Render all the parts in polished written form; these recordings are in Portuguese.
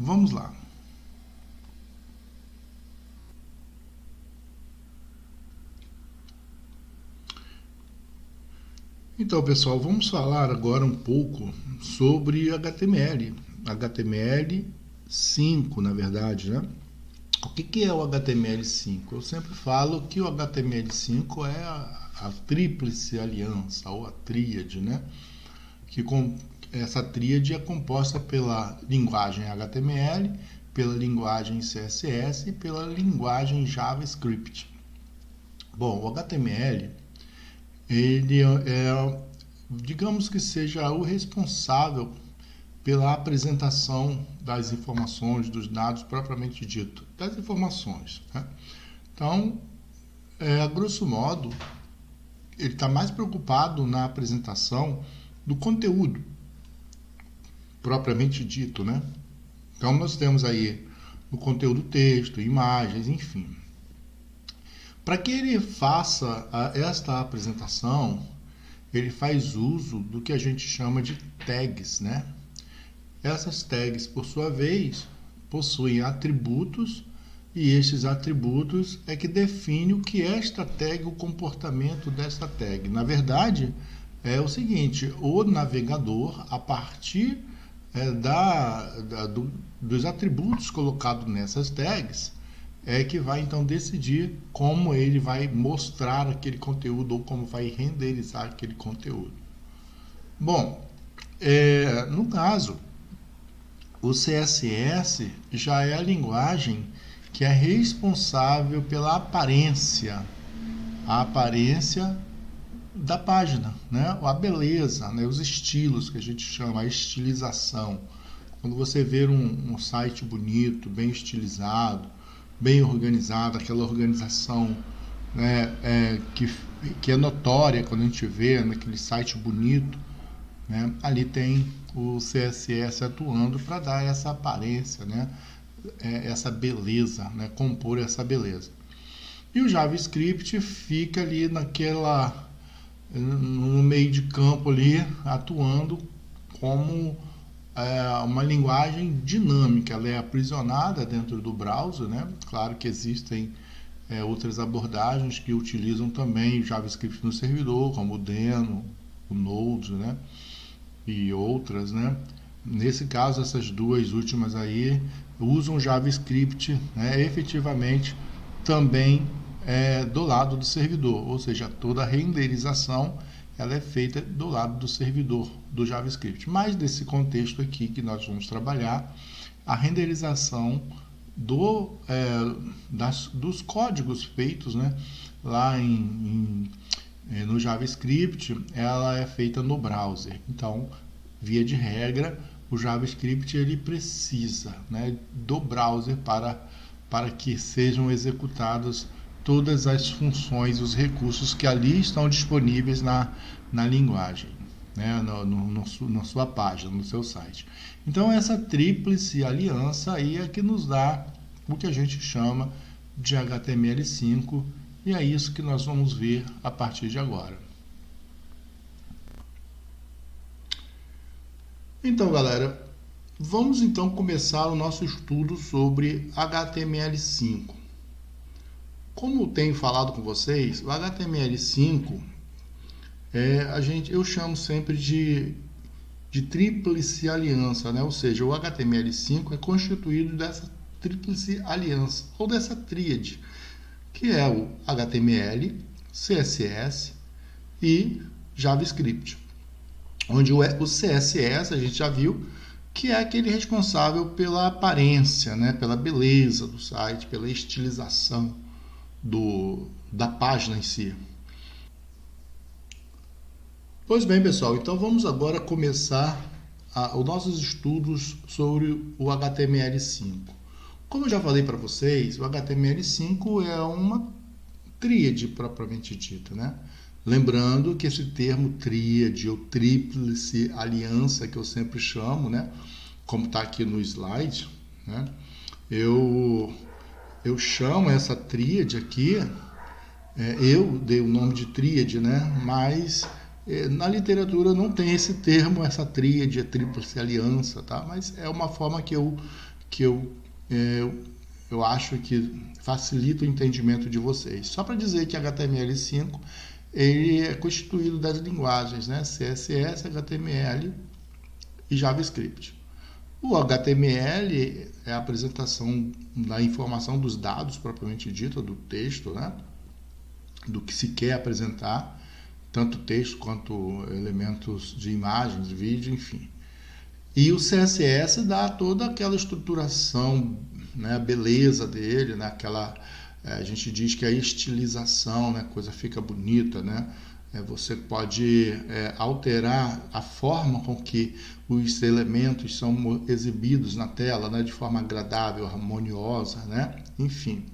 Vamos lá. Então, pessoal, vamos falar agora um pouco sobre HTML. HTML5, na verdade, né? O que é o HTML5? Eu sempre falo que o HTML5 é a tríplice aliança, ou a tríade, né? Essa tríade é composta pela linguagem HTML, pela linguagem CSS e pela linguagem JavaScript. Bom, o HTML, ele digamos que seja o responsável pela apresentação das informações, dos dados propriamente dito, das informações, né? Então, a grosso modo, ele está mais preocupado na apresentação do conteúdo propriamente dito, né? Então, nós temos aí o conteúdo texto, imagens, enfim. Para que ele faça esta apresentação, ele faz uso do que a gente chama de tags, né? Essas tags, por sua vez, possuem atributos e estes atributos é que definem o que é esta tag, o comportamento desta tag. Na verdade, é o seguinte, o navegador, a partir dos atributos colocados nessas tags, é que vai então decidir como ele vai mostrar aquele conteúdo ou como vai renderizar aquele conteúdo. Bom, no caso, o CSS já é a linguagem que é responsável pela aparência, a aparência da página, né? A beleza, né? Os estilos que a gente chama, a estilização. Quando você vê um site bonito, bem estilizado, bem organizado, aquela organização, né, que é notória quando a gente vê naquele site bonito, né, ali tem o CSS atuando para dar essa aparência, né, essa beleza, né, compor essa beleza. E o JavaScript fica ali no meio de campo ali, atuando como uma linguagem dinâmica. Ela é aprisionada dentro do browser, né? Claro que existem outras abordagens que utilizam também o JavaScript no servidor, como o Deno, o Node, né? E outras, né? Nesse caso, essas duas últimas aí usam JavaScript, né, efetivamente também do lado do servidor, ou seja, toda a renderização ela é feita do lado do servidor do JavaScript. Mas nesse contexto aqui que nós vamos trabalhar, a renderização dos códigos feitos, né, lá no JavaScript, ela é feita no browser. Então, via de regra, o JavaScript ele precisa, né, do browser para que sejam executadas todas as funções, os recursos que ali estão disponíveis na linguagem, né, na sua página, no seu site. Então, essa tríplice aliança aí é que nos dá o que a gente chama de HTML5, e é isso que nós vamos ver a partir de agora. Então, galera, vamos então começar o nosso estudo sobre HTML5. Como tenho falado com vocês, o HTML5 eu chamo sempre de tríplice aliança, né? Ou seja, o HTML5 é constituído dessa tríplice aliança, ou dessa tríade, que é o HTML, CSS e JavaScript. Onde o CSS, a gente já viu, que é aquele responsável pela aparência, né? Pela beleza do site, pela estilização da página em si. Pois bem, pessoal, então vamos agora começar os nossos estudos sobre o HTML5. Como eu já falei para vocês, o HTML5 é uma tríade propriamente dita, né? Lembrando que esse termo tríade ou tríplice aliança, que eu sempre chamo, né? Como está aqui no slide, né? Eu chamo essa tríade aqui, eu dei o nome de tríade, né? Mas na literatura não tem esse termo, essa tríade, a tríplice aliança, tá? Mas é uma forma que eu que eu acho que facilita o entendimento de vocês. Só para dizer que HTML5 ele é constituído das linguagens, né? CSS, HTML e JavaScript. O HTML é a apresentação da informação dos dados propriamente dita, do texto, né? Do que se quer apresentar, tanto texto quanto elementos de imagens, de vídeo, enfim. E o CSS dá toda aquela estruturação, né, a beleza dele, né, a gente diz que é a estilização, né, a coisa fica bonita, né? Você pode alterar a forma com que os elementos são exibidos na tela, né, de forma agradável, harmoniosa, né? Enfim.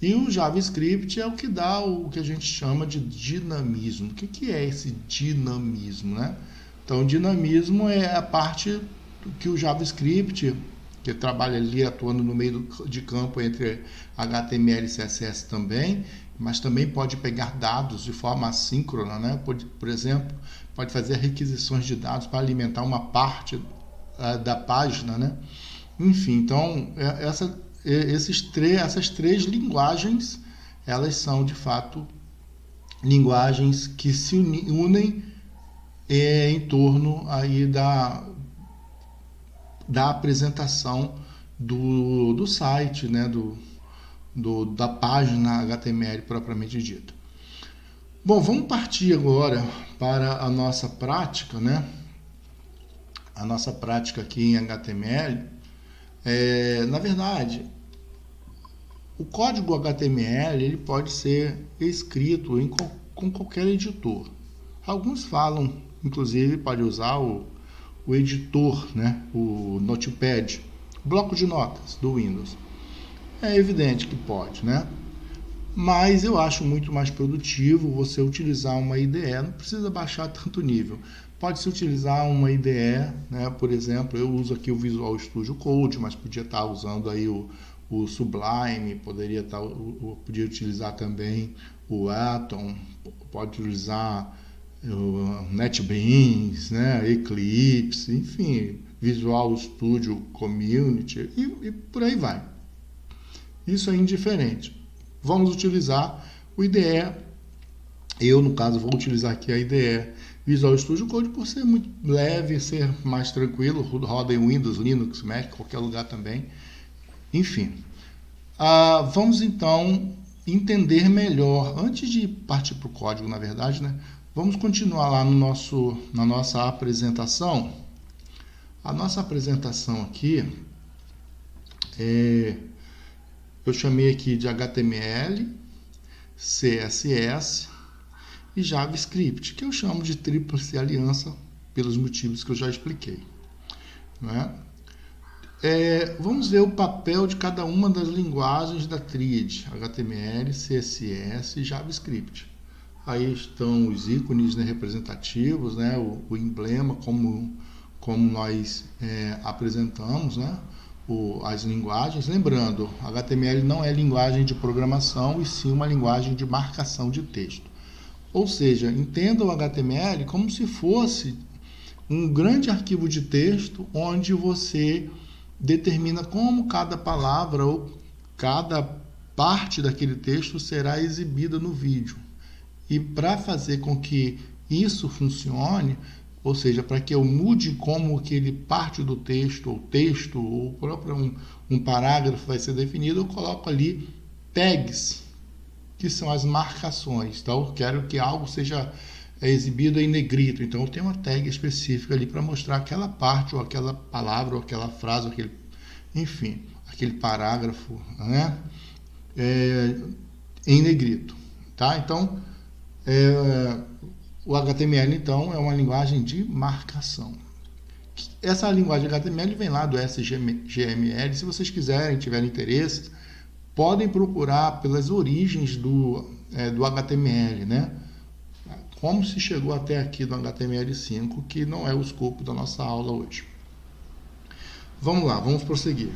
E o JavaScript é o que dá o que a gente chama de dinamismo. O que é esse dinamismo, né? Então, o dinamismo é a parte que o JavaScript, que trabalha ali atuando no meio de campo entre HTML e CSS também, mas também pode pegar dados de forma assíncrona, né? Por exemplo, pode fazer requisições de dados para alimentar uma parte da página, né? Enfim, então, essas três linguagens, elas são, de fato, linguagens que se unem em torno aí da apresentação do site, né, da página HTML propriamente dita. Bom, vamos partir agora para a nossa prática, né? A nossa prática aqui em HTML. Na verdade, o código HTML ele pode ser escrito com qualquer editor. Alguns falam, inclusive, pode usar o editor, né? O Notepad, bloco de notas do Windows. É evidente que pode, né? Mas eu acho muito mais produtivo você utilizar uma IDE, não precisa baixar tanto nível. Pode-se utilizar uma IDE, né? Por exemplo, eu uso aqui o Visual Studio Code, mas podia estar usando aí o Sublime, podia utilizar também o Atom, pode utilizar o NetBeans, né? Eclipse, enfim, Visual Studio Community e por aí vai. Isso é indiferente. Vamos utilizar o IDE. Eu, no caso, vou utilizar aqui a IDE Visual Studio Code por ser muito leve, ser mais tranquilo, roda em Windows, Linux, Mac, qualquer lugar também. Enfim, vamos então entender melhor, antes de partir para o código, na verdade, né? Vamos continuar lá na nossa apresentação. A nossa apresentação aqui eu chamei aqui de HTML, CSS e JavaScript, que eu chamo de tríplice aliança pelos motivos que eu já expliquei, né? Vamos ver o papel de cada uma das linguagens da tríade, HTML, CSS e JavaScript. Aí estão os ícones, né, representativos, né, o emblema, como nós apresentamos, né, as linguagens. Lembrando, HTML não é linguagem de programação, e sim uma linguagem de marcação de texto. Ou seja, entenda o HTML como se fosse um grande arquivo de texto onde você determina como cada palavra ou cada parte daquele texto será exibida no vídeo. E para fazer com que isso funcione, ou seja, para que eu mude como aquele parte do texto, ou próprio um parágrafo vai ser definido, eu coloco ali tags, que são as marcações. Então, eu quero que algo seja exibido em negrito. Então, eu tenho uma tag específica ali para mostrar aquela parte, ou aquela palavra, ou aquela frase, aquele parágrafo, né? Em negrito. Tá? Então, o HTML, então, é uma linguagem de marcação. Essa linguagem HTML vem lá do SGML. Se vocês quiserem, tiverem interesse, podem procurar pelas origens do HTML, né? Como se chegou até aqui no HTML5, que não é o escopo da nossa aula hoje. Vamos lá, vamos prosseguir.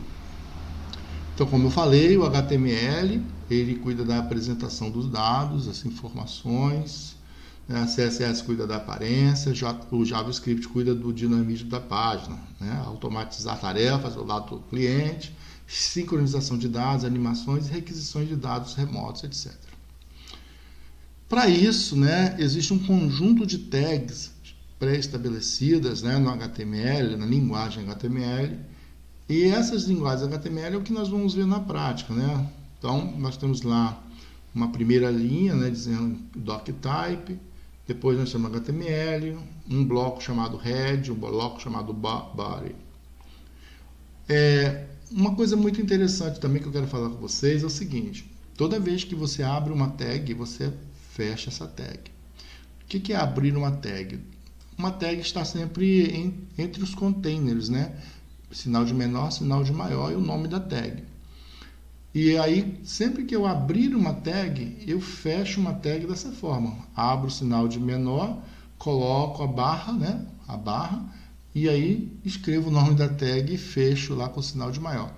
Então, como eu falei, o HTML, ele cuida da apresentação dos dados, as informações, A CSS cuida da aparência, o JavaScript cuida do dinamismo da página, né? Automatizar tarefas do lado do cliente, sincronização de dados, animações e requisições de dados remotos, etc. Para isso, né, existe um conjunto de tags pré-estabelecidas, né, no HTML, na linguagem HTML, e essas linguagens HTML é o que nós vamos ver na prática, né? Então, nós temos lá uma primeira linha, né, dizendo doctype, depois nós temos HTML, um bloco chamado head, um bloco chamado body. Uma coisa muito interessante também que eu quero falar com vocês é o seguinte: toda vez que você abre uma tag, você fecha essa tag. O que é abrir uma tag? Uma tag está sempre entre os containers, né? Sinal de menor, sinal de maior e o nome da tag. E aí, sempre que eu abrir uma tag, eu fecho uma tag dessa forma. Abro o sinal de menor, coloco a barra, né? A barra, e aí escrevo o nome da tag e fecho lá com o sinal de maior.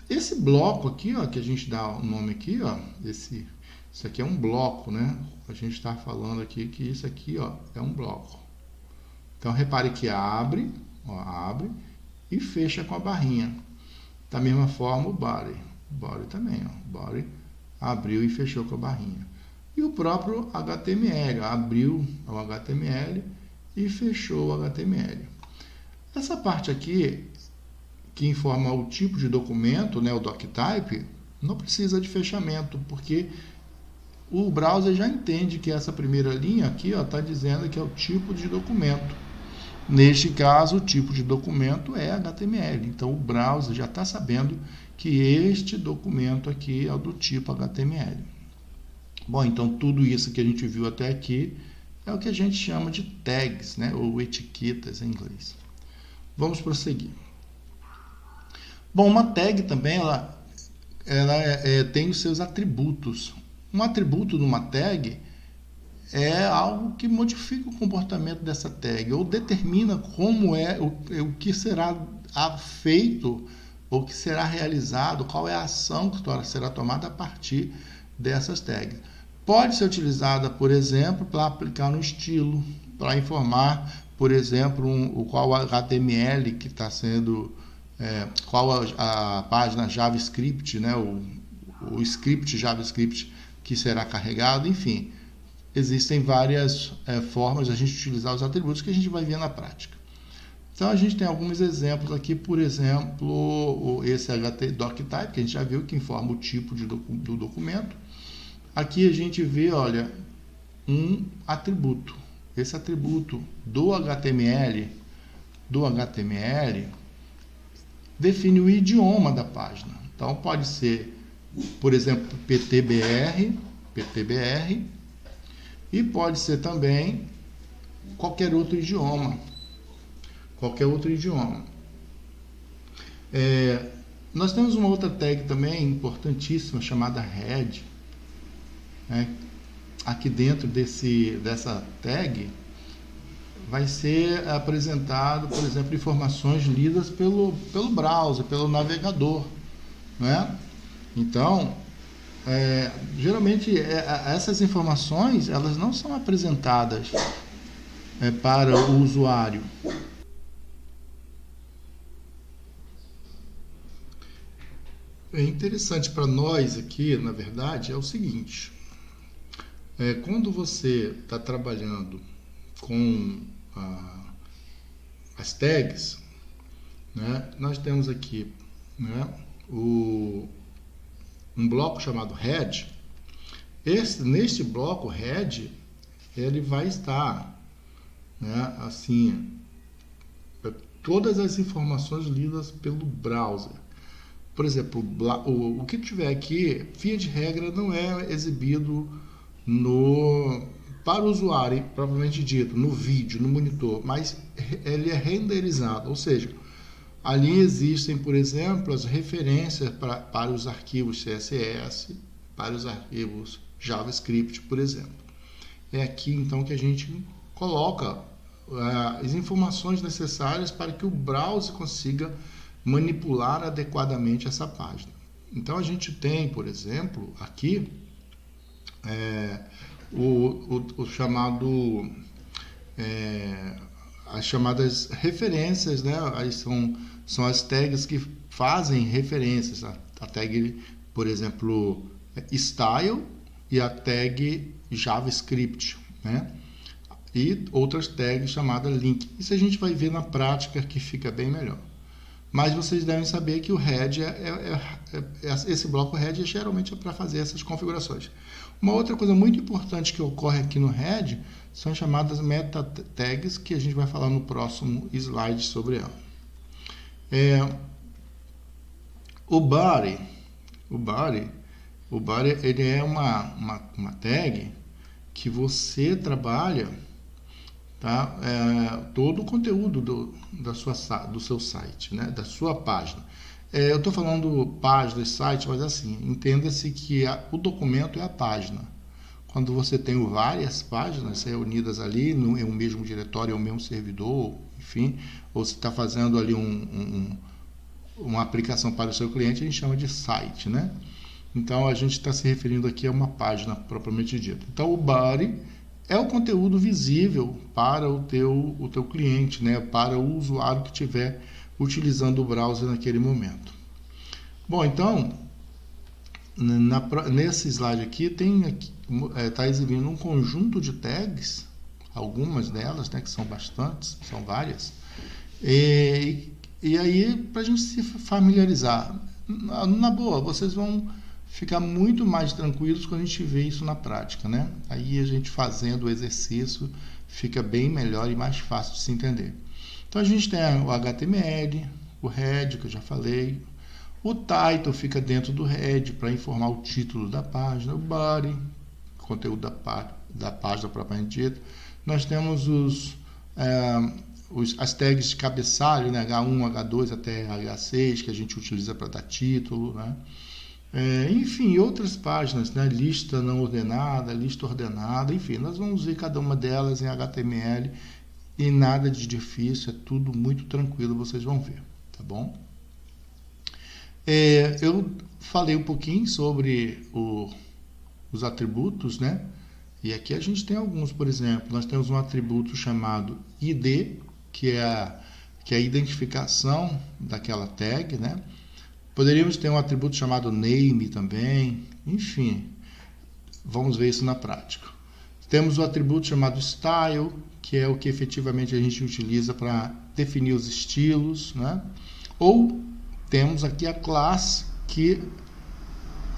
Esse bloco aqui, ó, que a gente dá o nome aqui, ó, isso aqui é um bloco, né? A gente está falando aqui que isso aqui, ó, é um bloco. Então, repare que abre, ó, abre e fecha com a barrinha. Da mesma forma, o body. Body também, ó. Body abriu e fechou com a barrinha. E o próprio HTML, abriu o HTML e fechou o HTML. Essa parte aqui, que informa o tipo de documento, né, o doctype, não precisa de fechamento, porque o browser já entende que essa primeira linha aqui está dizendo que é o tipo de documento. Neste caso, o tipo de documento é HTML. Então, o browser já está sabendo que este documento aqui é o do tipo HTML. Bom, então tudo isso que a gente viu até aqui é o que a gente chama de tags, né, ou etiquetas em inglês. Vamos prosseguir. Bom, uma tag também ela tem os seus atributos. Um atributo de uma tag é algo que modifica o comportamento dessa tag ou determina como o que será feito ou que será realizado, qual é a ação que será tomada a partir dessas tags. Pode ser utilizada, por exemplo, para aplicar no estilo, para informar, por exemplo, qual HTML que está sendo, qual a página JavaScript, né, o script JavaScript que será carregado, enfim. Existem várias formas de a gente utilizar os atributos que a gente vai ver na prática. Então, a gente tem alguns exemplos aqui, por exemplo, esse doctype, que a gente já viu, que informa o tipo do documento. Aqui a gente vê, olha, um atributo. Esse atributo do HTML define o idioma da página. Então, pode ser, por exemplo, PTBR, e pode ser também qualquer outro idioma. Nós temos uma outra tag também importantíssima chamada head. Né? Aqui dentro dessa tag vai ser apresentado, por exemplo, informações lidas pelo browser, pelo navegador. Né? Então, geralmente essas informações elas não são apresentadas para o usuário. É interessante para nós aqui, na verdade, é o seguinte: quando você está trabalhando com as tags, né, nós temos aqui, né, um bloco chamado head. Neste bloco head, ele vai estar, né, assim, todas as informações lidas pelo browser. Por exemplo, o que tiver aqui, via de regra, não é exibido para o usuário, propriamente dito, no vídeo, no monitor, mas ele é renderizado, ou seja, ali existem, por exemplo, as referências para os arquivos CSS, para os arquivos JavaScript, por exemplo. É aqui, então, que a gente coloca as informações necessárias para que o browser consiga manipular adequadamente essa página. Então, a gente tem, por exemplo, aqui o chamado, as chamadas referências, né? Aí são as tags que fazem referências. A tag, por exemplo, style e a tag JavaScript, né? E outras tags chamadas link. Isso a gente vai ver na prática que fica bem melhor. Mas vocês devem saber que o head esse bloco head geralmente é para fazer essas configurações. Uma outra coisa muito importante que ocorre aqui no head são as chamadas meta tags, que a gente vai falar no próximo slide sobre ela. O body ele é uma tag que você trabalha, tá? Todo o conteúdo do seu site, né? Da sua página. Eu estou falando página, site, mas assim, entenda-se que o documento é a página. Quando você tem várias páginas reunidas ali em um mesmo diretório, em um mesmo servidor, enfim, ou você está fazendo ali uma aplicação para o seu cliente, a gente chama de site, né? Então, a gente está se referindo aqui a uma página propriamente dita. Então, o body é o conteúdo visível para o teu cliente, né? Para o usuário que estiver utilizando o browser naquele momento. Bom, então, nesse slide aqui, está exibindo um conjunto de tags, algumas delas, né, que são bastantes, são várias, e aí, para a gente se familiarizar, na boa, vocês vão ficar muito mais tranquilos quando a gente vê isso na prática, né? Aí a gente fazendo o exercício fica bem melhor e mais fácil de se entender. Então a gente tem o HTML, o head, que eu já falei, o title fica dentro do head para informar o título da página, o body, conteúdo da página propriamente dita. Nós temos as tags de cabeçalho, né? H1, H2 até H6, que a gente utiliza para dar título, né? Enfim, outras páginas, né? Lista não ordenada, lista ordenada, enfim, nós vamos ver cada uma delas em HTML e nada de difícil, é tudo muito tranquilo, vocês vão ver, tá bom? Eu falei um pouquinho sobre os atributos, né? E aqui a gente tem alguns, por exemplo, nós temos um atributo chamado ID, que é a identificação daquela tag, né? Poderíamos ter um atributo chamado name também, enfim, vamos ver isso na prática. Temos o atributo chamado style, que é o que efetivamente a gente utiliza para definir os estilos, né? Ou temos aqui a classe que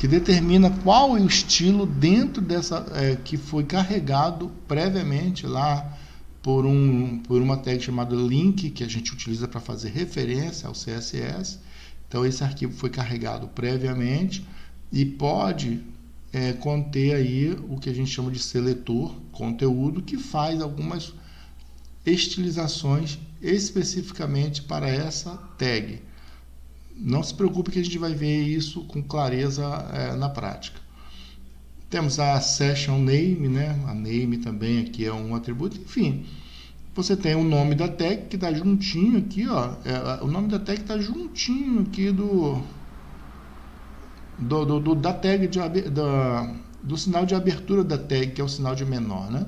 determina qual é o estilo dentro dessa que foi carregado previamente lá por uma tag chamada link, que a gente utiliza para fazer referência ao CSS. Então, esse arquivo foi carregado previamente e pode conter aí o que a gente chama de seletor, conteúdo, que faz algumas estilizações especificamente para essa tag. Não se preocupe que a gente vai ver isso com clareza na prática. Temos a session name, né? A name também aqui é um atributo, enfim. Você tem o nome da tag que está juntinho aqui, ó. O nome da tag está juntinho aqui da tag do sinal de abertura da tag, que é o sinal de menor, né?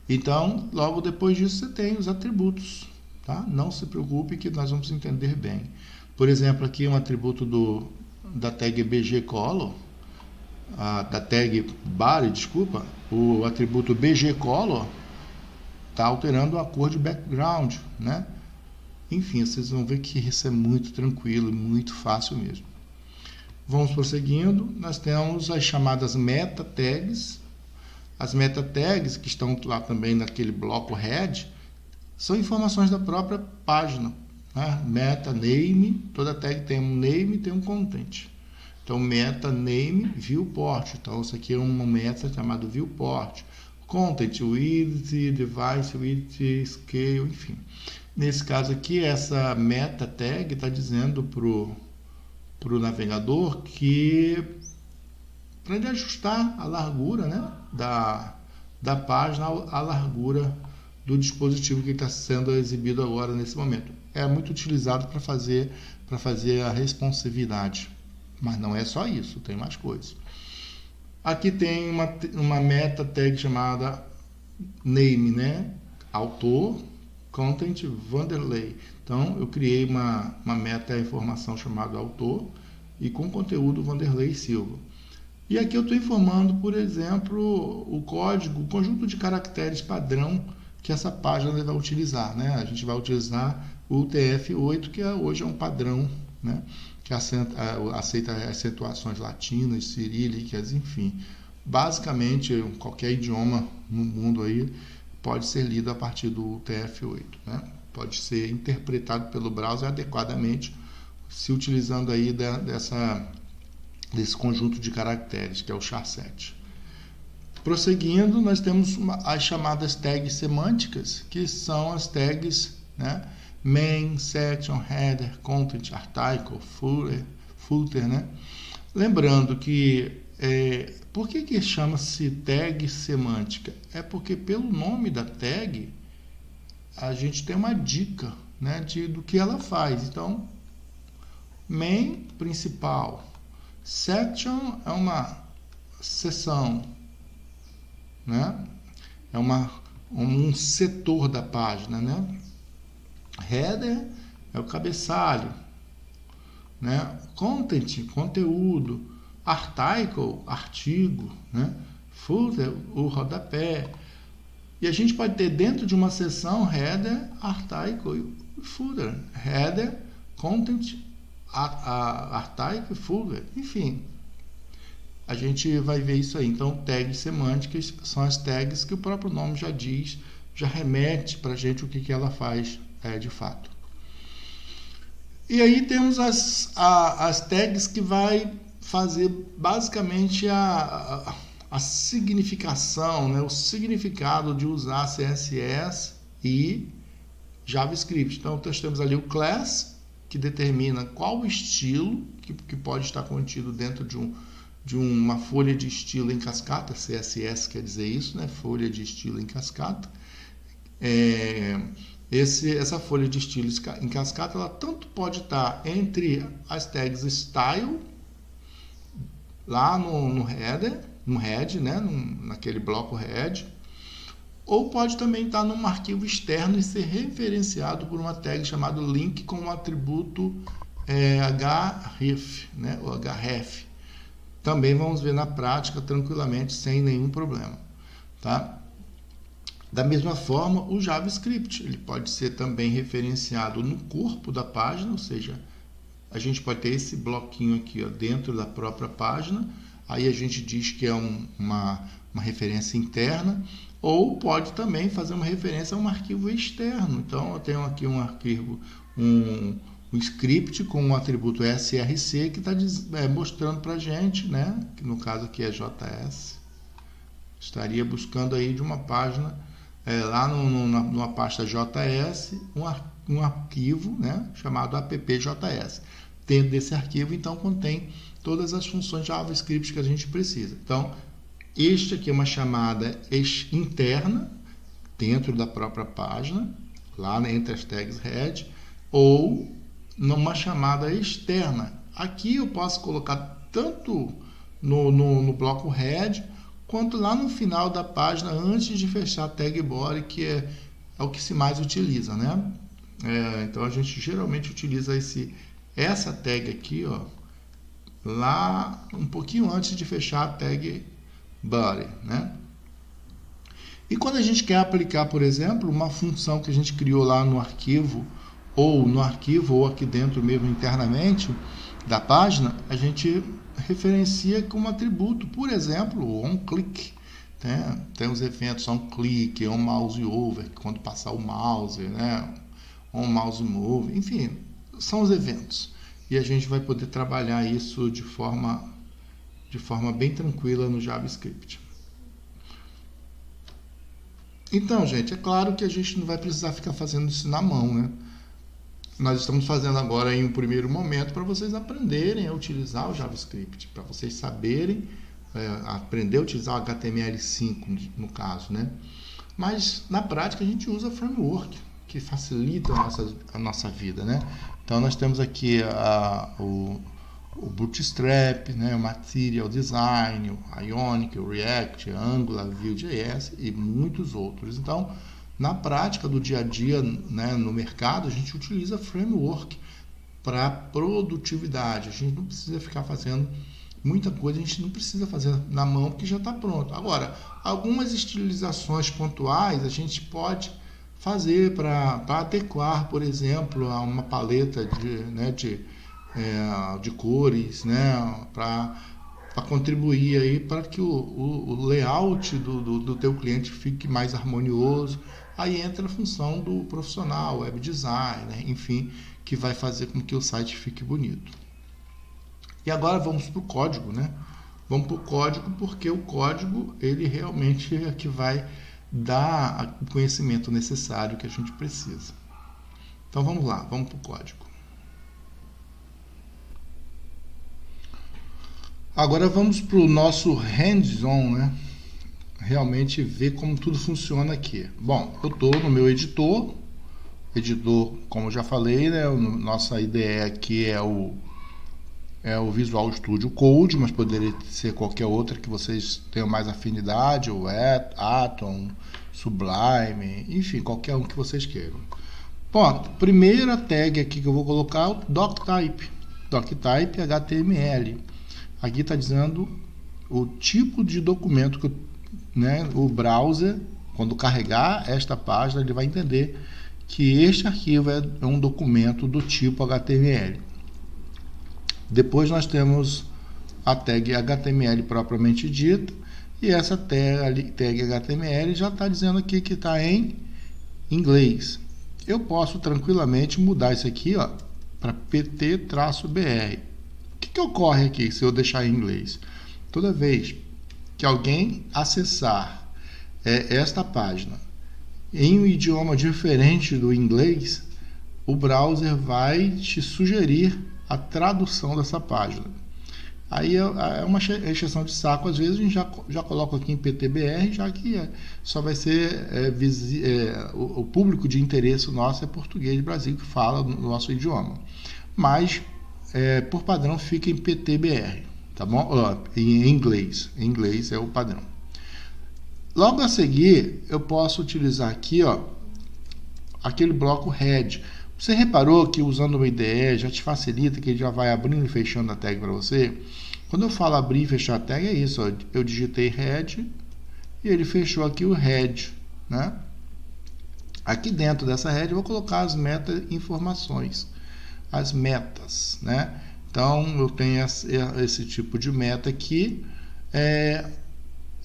Então, logo depois disso você tem os atributos, tá? Não se preocupe que nós vamos entender bem. Por exemplo, aqui um atributo da tag bgcolor, da tag body, desculpa, o atributo bgcolor está alterando a cor de background, né? Enfim, vocês vão ver que isso é muito tranquilo, muito fácil mesmo. Vamos prosseguindo. Nós temos as chamadas meta tags. As meta tags, que estão lá também naquele bloco head, são informações da própria página, né? Meta name, toda tag tem um name e tem um content. Então, meta name viewport. Então, isso aqui é uma meta chamada viewport. Content, width, device, width, scale, enfim. Nesse caso aqui, essa meta tag está dizendo para o navegador que para ele ajustar a largura, né, da página à largura do dispositivo que está sendo exibido agora nesse momento. É muito utilizado para fazer a responsividade, mas não é só isso, tem mais coisas. Aqui tem uma meta tag chamada name, né? Autor, content, Vanderlei. Então, eu criei uma meta informação chamada autor e com conteúdo Vanderlei Silva. E aqui eu estou informando, por exemplo, o código, o conjunto de caracteres padrão que essa página vai utilizar, né? A gente vai utilizar o TF8, que hoje é um padrão, né? Que aceita acentuações latinas, cirílicas, enfim. Basicamente, qualquer idioma no mundo aí pode ser lido a partir do TF8, né? Pode ser interpretado pelo browser adequadamente, se utilizando aí desse conjunto de caracteres, que é o char7. Prosseguindo, nós temos as chamadas tags semânticas, que são as tags, né? Main, section, header, content, article, footer, né? Lembrando que por que chama-se tag semântica? É porque pelo nome da tag a gente tem uma dica, né, do que ela faz. Então, main, principal. Section é uma seção, né? É um setor da página, né? Header é o cabeçalho, né? Content, conteúdo. Article, artigo, né? Footer, o rodapé. E a gente pode ter dentro de uma seção header, article e footer. Header, content, article, footer, enfim. A gente vai ver isso aí. Então, tags semânticas são as tags que o próprio nome já diz, já remete para a gente o que ela faz de fato. E aí temos as tags que vai fazer basicamente a significação, né, o significado de usar CSS e JavaScript. Então, nós temos ali o class, que determina qual o estilo que pode estar contido dentro de uma folha de estilo em cascata. CSS quer dizer isso, né? Folha de estilo em cascata. Essa folha de estilo em cascata, ela tanto pode estar entre as tags style, lá no header, no head, né? Naquele bloco head, ou pode também estar num arquivo externo e ser referenciado por uma tag chamada link com o atributo href, né? O href. Também vamos ver na prática tranquilamente, sem nenhum problema, tá? Da mesma forma, o JavaScript, ele pode ser também referenciado no corpo da página, ou seja, a gente pode ter esse bloquinho aqui, ó, dentro da própria página, aí a gente diz que é uma referência interna, ou pode também fazer uma referência a um arquivo externo. Então, eu tenho aqui um arquivo, um script com um atributo src que está mostrando para a gente, né, que no caso aqui é JS, estaria buscando aí de uma página, lá numa pasta JS, um arquivo, né, chamado appjs. Dentro desse arquivo, então, contém todas as funções JavaScript que a gente precisa. Então, este aqui é uma chamada interna, dentro da própria página, lá entre as tags head, ou numa chamada externa. Aqui eu posso colocar tanto no bloco head, quanto lá no final da página, antes de fechar a tag body, que é o que se mais utiliza, né? Então, a gente geralmente utiliza essa tag aqui, ó, lá um pouquinho antes de fechar a tag body, né? E quando a gente quer aplicar, por exemplo, uma função que a gente criou lá no arquivo, ou aqui dentro mesmo internamente da página, a gente referencia com um atributo, por exemplo, o onClick. Tem os eventos onClick, onMouseOver, quando passar o mouse, né? onMouseMove, enfim, são os eventos. E a gente vai poder trabalhar isso de forma bem tranquila no JavaScript. Então, gente, é claro que a gente não vai precisar ficar fazendo isso na mão, né? Nós estamos fazendo agora em um primeiro momento para vocês aprenderem a utilizar o JavaScript, para vocês saberem aprender a utilizar o HTML5, no caso, né? Mas, na prática, a gente usa framework, que facilita a nossa vida, né? Então, nós temos aqui o Bootstrap, né, o Material Design, o Ionic, o React, Angular, Vue.js e muitos outros. Então, na prática do dia a dia, né, no mercado, a gente utiliza framework para produtividade. A gente não precisa ficar fazendo muita coisa, a gente não precisa fazer na mão porque já está pronto. Agora, algumas estilizações pontuais a gente pode fazer para adequar, por exemplo, a uma paleta de cores, né, para contribuir aí para que o layout do teu cliente fique mais harmonioso. Aí entra a função do profissional, web designer, enfim, que vai fazer com que o site fique bonito. E agora vamos para o código, né? Vamos para o código porque o código ele realmente é que vai dar o conhecimento necessário que a gente precisa. Então vamos lá, vamos para o código. Agora vamos para o nosso hands-on, né? Realmente ver como tudo funciona aqui. Bom, eu estou no meu editor, como eu já falei, né? Nossa ideia aqui é o Visual Studio Code, mas poderia ser qualquer outra que vocês tenham mais afinidade, o Atom, Sublime, enfim, qualquer um que vocês queiram. Bom, primeira tag aqui que eu vou colocar é o doctype HTML. Aqui está dizendo o tipo de documento que o browser, quando carregar esta página, ele vai entender que este arquivo é um documento do tipo HTML. Depois nós temos a tag HTML propriamente dita, e essa tag HTML já está dizendo aqui que está em inglês. Eu posso tranquilamente mudar isso aqui para pt-br. O que ocorre aqui se eu deixar em inglês? Toda vez que alguém acessar esta página em um idioma diferente do inglês, o browser vai te sugerir a tradução dessa página. Aí é uma exceção de saco, às vezes a gente já coloca aqui em PTBR, já que só vai ser o público de interesse nosso é português do Brasil, que fala no nosso idioma. Mas, por padrão, fica em PTBR, tá bom? Em inglês. Em inglês é o padrão. Logo a seguir, eu posso utilizar aqui aquele bloco head. Você reparou que usando o IDE já te facilita, que ele já vai abrindo e fechando a tag para você? Quando eu falo abrir e fechar a tag, é isso. Eu digitei head e ele fechou aqui o head, né? Aqui dentro dessa head eu vou colocar as meta-informações, as metas, né? Então eu tenho esse tipo de meta aqui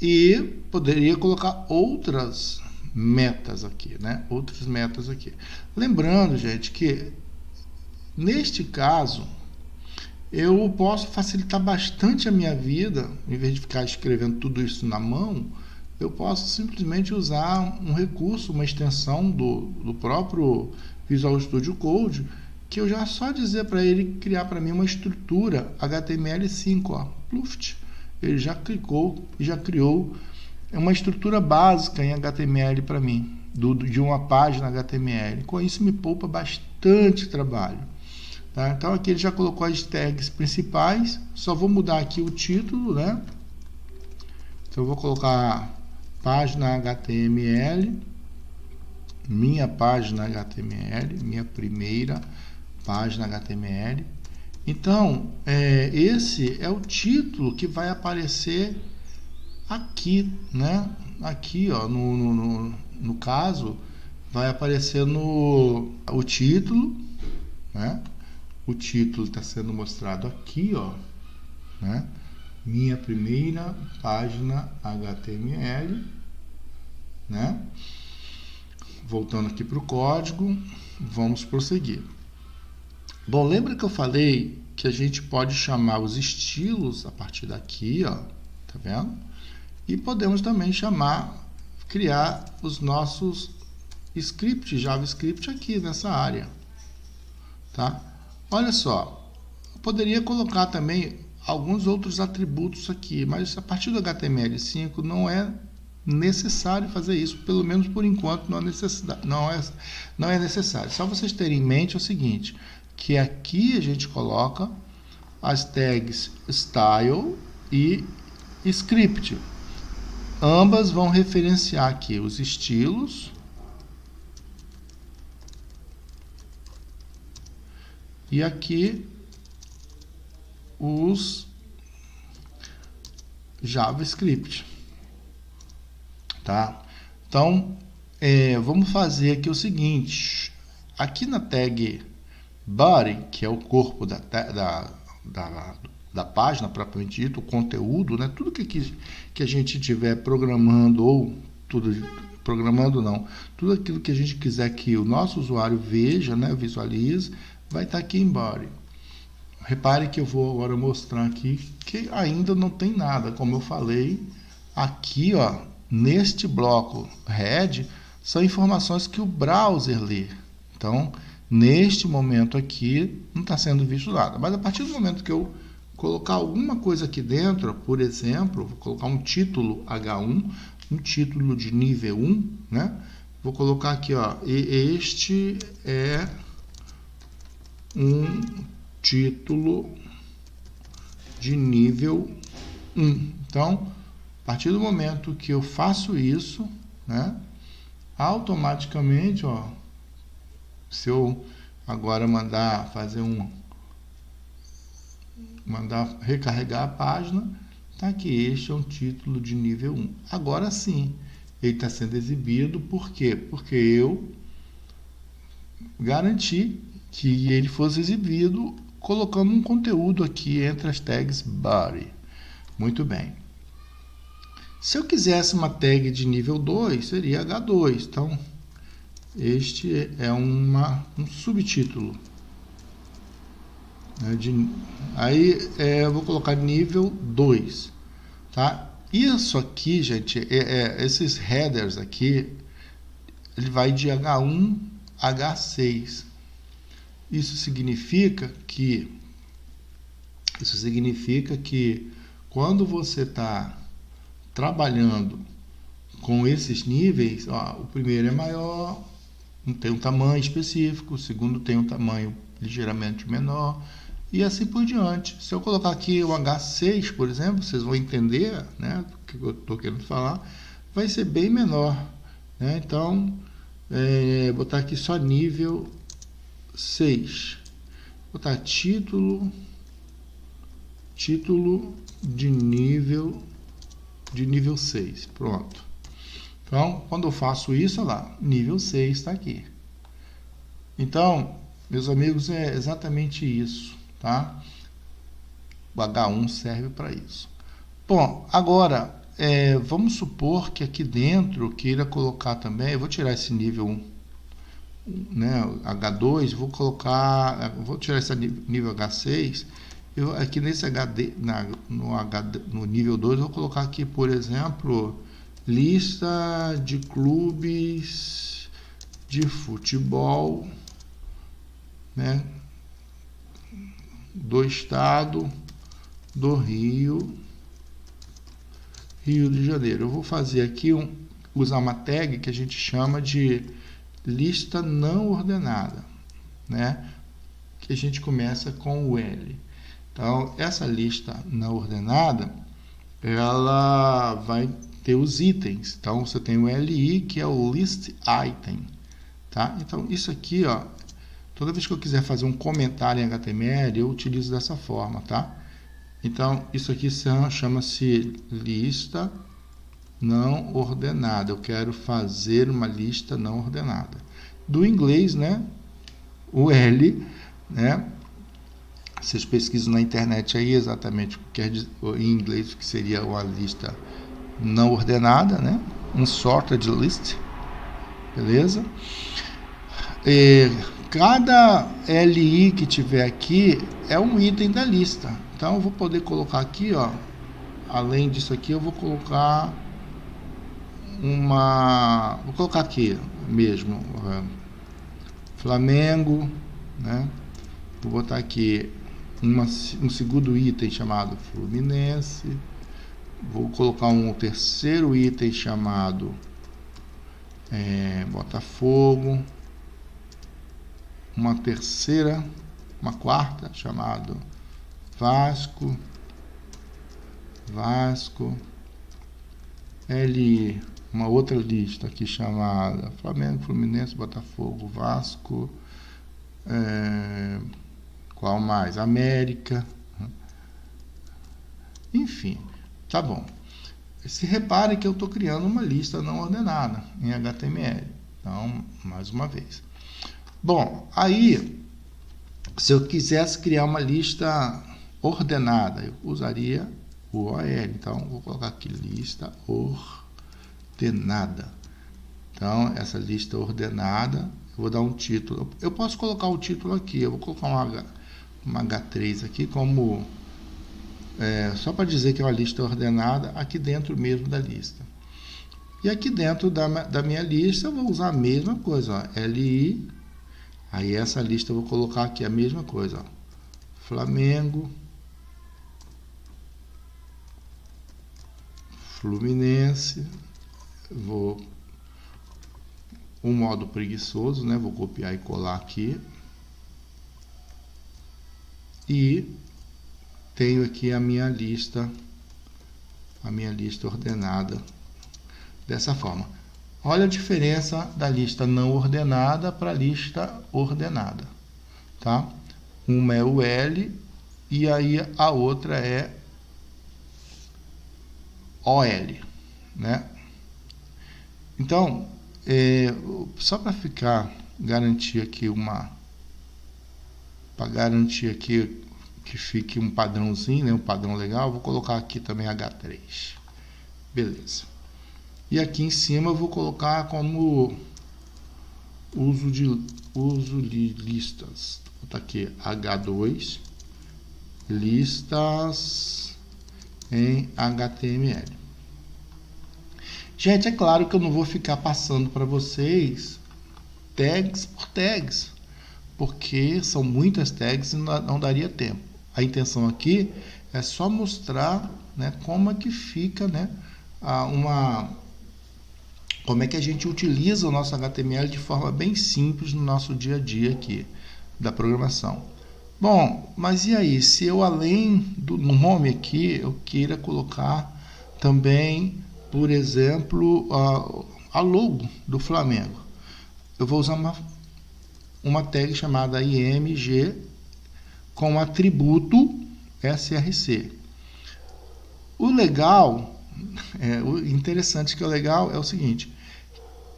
e poderia colocar outras metas aqui, né? Outras metas aqui. Lembrando, gente, que neste caso eu posso facilitar bastante a minha vida, em vez de ficar escrevendo tudo isso na mão, eu posso simplesmente usar um recurso, uma extensão do próprio Visual Studio Code, que eu já só dizer para ele criar para mim uma estrutura HTML5, pluft. Ele já clicou e já criou uma estrutura básica em HTML para mim, de uma página HTML. Com isso me poupa bastante trabalho. Tá? Então aqui ele já colocou as tags principais, só vou mudar aqui o título, né? Então eu vou colocar página HTML, minha página HTML, minha primeira página HTML. Então, esse é o título que vai aparecer aqui, né? Aqui, no caso, vai aparecer o título, né? O título está sendo mostrado aqui, né? Minha primeira página HTML, né? Voltando aqui para o código, vamos prosseguir. Bom, lembra que eu falei que a gente pode chamar os estilos a partir daqui, tá vendo? E podemos também criar os nossos scripts, JavaScript aqui nessa área, tá? Olha só, eu poderia colocar também alguns outros atributos aqui, mas a partir do HTML5 não é necessário fazer isso, pelo menos por enquanto não é necessário. Só vocês terem em mente o seguinte, que aqui a gente coloca as tags style e script. Ambas vão referenciar aqui os estilos e aqui os JavaScript, tá? Então, vamos fazer aqui o seguinte, aqui na tag body, que é o corpo da página propriamente dito, o conteúdo, né? Tudo que a gente estiver programando ou tudo aquilo que a gente quiser que o nosso usuário veja, né, visualize, vai estar aqui em body. Repare que eu vou agora mostrar aqui que ainda não tem nada, como eu falei, aqui, ó, neste bloco head, são informações que o browser lê. Então, neste momento aqui, não está sendo visto nada. Mas a partir do momento que eu colocar alguma coisa aqui dentro, por exemplo, vou colocar um título H1, um título de nível 1, né? Vou colocar aqui, ó, este é um título de nível 1. Então, a partir do momento que eu faço isso, né, automaticamente, ó, se eu agora mandar recarregar a página, tá aqui, este é um título de nível 1. Agora sim, ele está sendo exibido, por quê? Porque eu garanti que ele fosse exibido colocando um conteúdo aqui entre as tags body. Muito bem. Se eu quisesse uma tag de nível 2, seria H2. Então, este é um subtítulo. Aí eu vou colocar nível 2. Tá? Isso aqui, gente, esses headers aqui, ele vai de H1 a H6. Isso significa que quando você está trabalhando com esses níveis, ó, o primeiro é maior, tem um tamanho específico, o segundo tem um tamanho ligeiramente menor, e assim por diante. Se eu colocar aqui o H6, por exemplo, vocês vão entender, né, o que eu estou querendo falar, vai ser bem menor, né? Então, botar aqui só nível 6. Vou botar título de nível 6. Pronto. Então, quando eu faço isso, olha lá, nível 6 está aqui. Então, meus amigos, é exatamente isso, tá? O H1 serve para isso. Bom, agora, vamos supor que aqui dentro queira colocar também, eu vou tirar esse nível 1, né, H2, vou tirar esse nível H6, aqui nesse HD, no nível 2, vou colocar aqui, por exemplo, lista de clubes de futebol, né, do estado do Rio de Janeiro. Eu vou fazer aqui, usar uma tag que a gente chama de lista não ordenada, né? Que a gente começa com o L. Então, essa lista não ordenada, ela vai ter os itens. Então, você tem o LI, que é o list item, tá? Então, isso aqui, ó, toda vez que eu quiser fazer um comentário em HTML, eu utilizo dessa forma, tá? Então, isso aqui chama-se lista não ordenada. Eu quero fazer uma lista não ordenada. Do inglês, né? O L, né? Vocês pesquisam na internet aí exatamente o que quer dizer em inglês, que seria uma lista não ordenada, né? Unsorted list, beleza? Cada LI que tiver aqui é um item da lista. Então eu vou poder colocar aqui, ó, além disso aqui, eu vou colocar vou colocar aqui mesmo, Flamengo, né? Vou botar aqui um segundo item chamado Fluminense. Vou colocar um terceiro item chamado Botafogo. Uma quarta chamado Vasco, LI, uma outra lista aqui chamada Flamengo, Fluminense, Botafogo, Vasco, qual mais? América, enfim, tá bom. Se repare que eu estou criando uma lista não ordenada em HTML. Então, mais uma vez. Bom, aí, se eu quisesse criar uma lista ordenada, eu usaria o OL. Então, vou colocar aqui lista ordenada. Então, essa lista ordenada, eu vou dar um título. Eu posso colocar o título aqui, eu vou colocar uma H3 aqui como... só para dizer que é uma lista ordenada aqui dentro mesmo da lista. E aqui dentro da minha lista eu vou usar a mesma coisa, ó, LI. Aí essa lista eu vou colocar aqui a mesma coisa, ó, Flamengo, Fluminense. Vou um modo preguiçoso, né? Vou copiar e colar aqui. E tenho aqui a minha lista ordenada dessa forma. Olha a diferença da lista não ordenada para a lista ordenada, tá? Uma é o L e aí a outra é OL, né? Então, só para garantir aqui que fique um padrãozinho, né, um padrão legal, vou colocar aqui também H3. Beleza. E aqui em cima eu vou colocar como uso de listas. Vou botar aqui H2, listas em HTML. Gente, é claro que eu não vou ficar passando para vocês tags por tags, porque são muitas tags e não daria tempo. A intenção aqui é só mostrar, né, como é que fica, né, como é que a gente utiliza o nosso HTML de forma bem simples no nosso dia a dia aqui da programação. Bom, mas e aí, se eu além do nome aqui, eu queira colocar também, por exemplo, a logo do Flamengo. Eu vou usar uma tag chamada img com atributo src. O legal, o interessante que é o legal é o seguinte,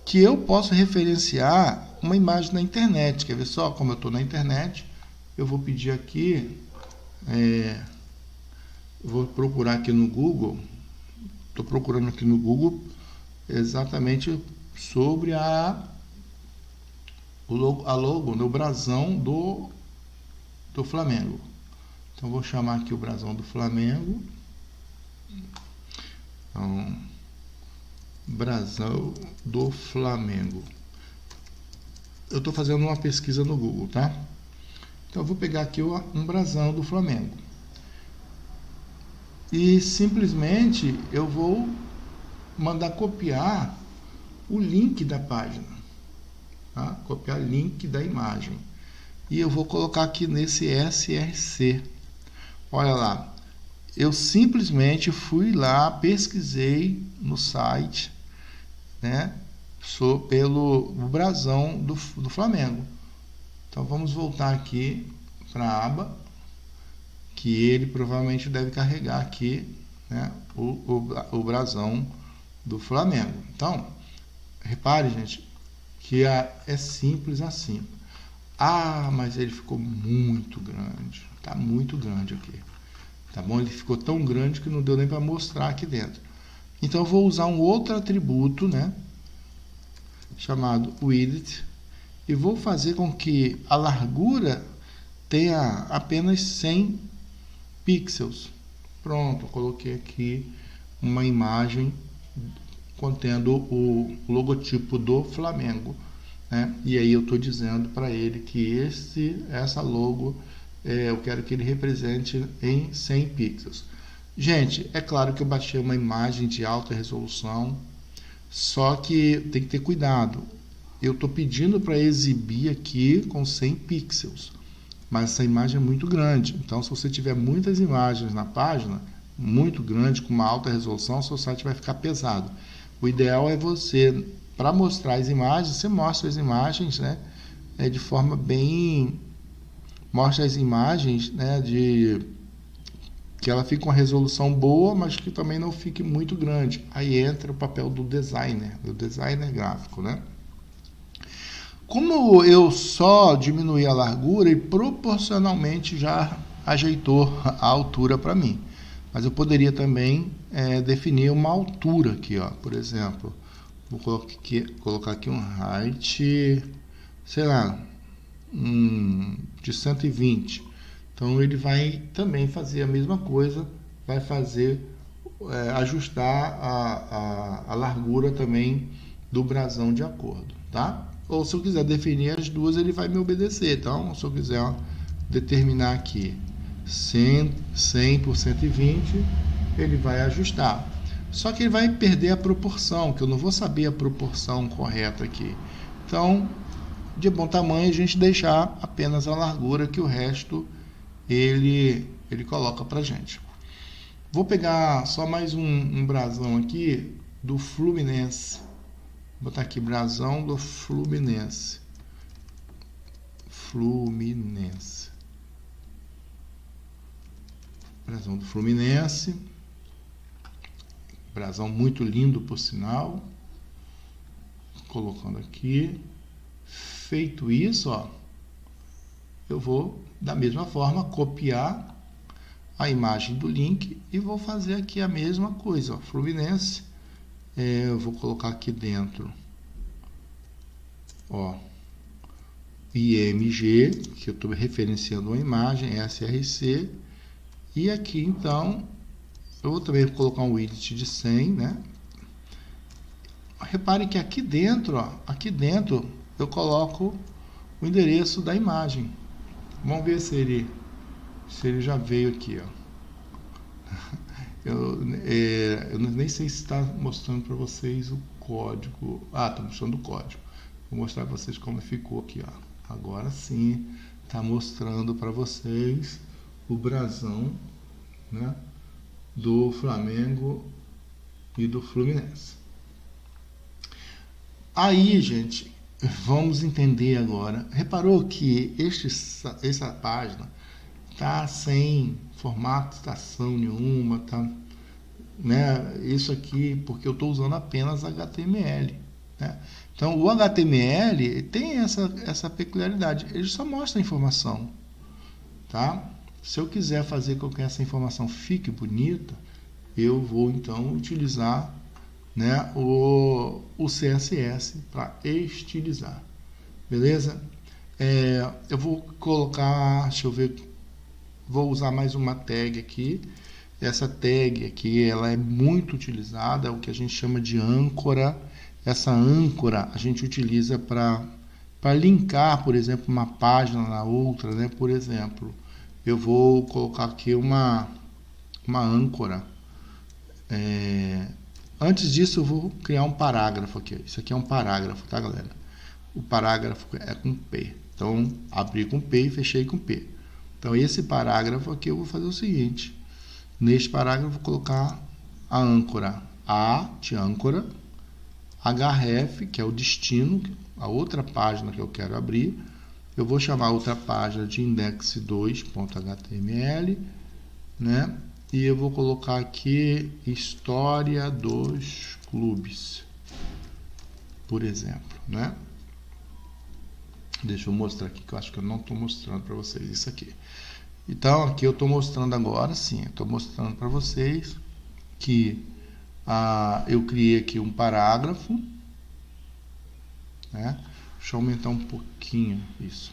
que eu posso referenciar uma imagem na internet. Quer ver só como eu estou na internet? Eu vou pedir aqui, vou procurar aqui no Google, estou procurando aqui no Google exatamente sobre a logo no brasão do Flamengo. Então vou chamar aqui o brasão do Flamengo. Então, brasão do Flamengo. Eu estou fazendo uma pesquisa no Google, tá? Então eu vou pegar aqui um brasão do Flamengo. E simplesmente eu vou mandar copiar o link da página, tá? Copiar o link da imagem. E eu vou colocar aqui nesse src. Olha lá. Eu simplesmente fui lá, pesquisei no site, né, pelo brasão do Flamengo. Então vamos voltar aqui para a aba, que ele provavelmente deve carregar aqui, né, o brasão do Flamengo. Então, repare, gente, que é simples assim. Ah, mas ele ficou muito grande. Está muito grande aqui. Tá bom? Ele ficou tão grande que não deu nem para mostrar aqui dentro. Então eu vou usar um outro atributo, né, chamado width, e vou fazer com que a largura tenha apenas 100 pixels. Pronto, eu coloquei aqui uma imagem contendo o logotipo do Flamengo, né? E aí eu estou dizendo para ele que essa logo eu quero que ele represente em 100 pixels. Gente, é claro que eu baixei uma imagem de alta resolução, só que tem que ter cuidado. Eu estou pedindo para exibir aqui com 100 pixels, mas essa imagem é muito grande. Então, se você tiver muitas imagens na página, muito grande, com uma alta resolução, seu site vai ficar pesado. O ideal é você, para mostrar as imagens, você mostra as imagens, né, de forma bem... Mostra as imagens, né, que ela fique com uma resolução boa, mas que também não fique muito grande. Aí entra o papel do designer gráfico, né? Como eu só diminuí a largura e proporcionalmente já ajeitou a altura para mim. Mas eu poderia também definir uma altura aqui, ó. Por exemplo, vou colocar aqui um height, sei lá, de 120. Então ele vai também fazer a mesma coisa, vai fazer ajustar a largura também do brasão de acordo, tá? Ou se eu quiser definir as duas, ele vai me obedecer. Então, se eu quiser determinar aqui 100 por 120, ele vai ajustar. Só que ele vai perder a proporção, que eu não vou saber a proporção correta aqui. Então, de bom tamanho, a gente deixar apenas a largura, que o resto ele coloca pra gente. Vou pegar só mais um brasão aqui do Fluminense. Vou botar aqui brasão do Fluminense. Brasão do Fluminense. Brasão muito lindo, por sinal. Colocando aqui. Feito isso, ó, eu vou, da mesma forma, copiar a imagem do link e vou fazer aqui a mesma coisa, ó, Fluminense. Eu vou colocar aqui dentro, ó, IMG, que eu estou referenciando uma imagem, SRC, e aqui então eu vou também colocar um widget de 100, né? Repare que aqui dentro, ó, eu coloco o endereço da imagem. Vamos ver se ele já veio aqui, ó. Eu nem sei se está mostrando para vocês o código. Ah, está mostrando o código. Vou mostrar para vocês como ficou aqui, ó. Agora sim, está mostrando para vocês o brasão, né, do Flamengo e do Fluminense. Aí, gente, vamos entender agora. Reparou que essa página tá sem formatação nenhuma, tá, né? Isso aqui porque eu estou usando apenas HTML, né? Então o HTML tem essa peculiaridade, ele só mostra a informação, tá? Se eu quiser fazer com que essa informação fique bonita, eu vou então utilizar, né, o CSS para estilizar, beleza? Eu vou colocar, deixa eu ver, vou usar mais uma tag aqui. Essa tag aqui, ela é muito utilizada, é o que a gente chama de âncora. Essa âncora a gente utiliza para linkar, por exemplo, uma página na outra, né? Por exemplo, eu vou colocar aqui uma âncora. Antes disso, eu vou criar um parágrafo aqui. Isso aqui é um parágrafo, tá, galera? O parágrafo é com P. Então, abri com P e fechei com P. Então, esse parágrafo aqui eu vou fazer o seguinte. Neste parágrafo, eu vou colocar a âncora A de âncora, href, que é o destino, a outra página que eu quero abrir. Eu vou chamar a outra página de index2.html, né? E eu vou colocar aqui história dos clubes, por exemplo, né? Deixa eu mostrar aqui, que eu acho que eu não estou mostrando para vocês isso aqui. Então, aqui eu estou mostrando agora, sim, estou mostrando para vocês que eu criei aqui um parágrafo, né? Deixa eu aumentar um pouquinho isso.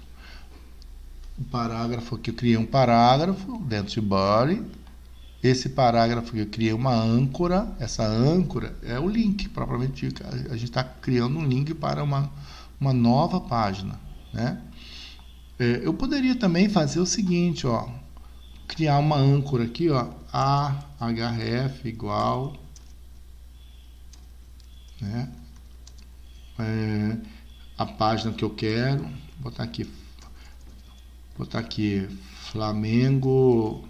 O parágrafo aqui, eu criei um parágrafo dentro de body. Esse parágrafo aqui, eu criei uma âncora. Essa âncora é o link, propriamente dito. A gente está criando um link para uma nova página, né? Eu poderia também fazer o seguinte, ó, criar uma âncora aqui, ó, href igual, né, a página que eu quero, vou botar aqui botar aqui Flamengo.html.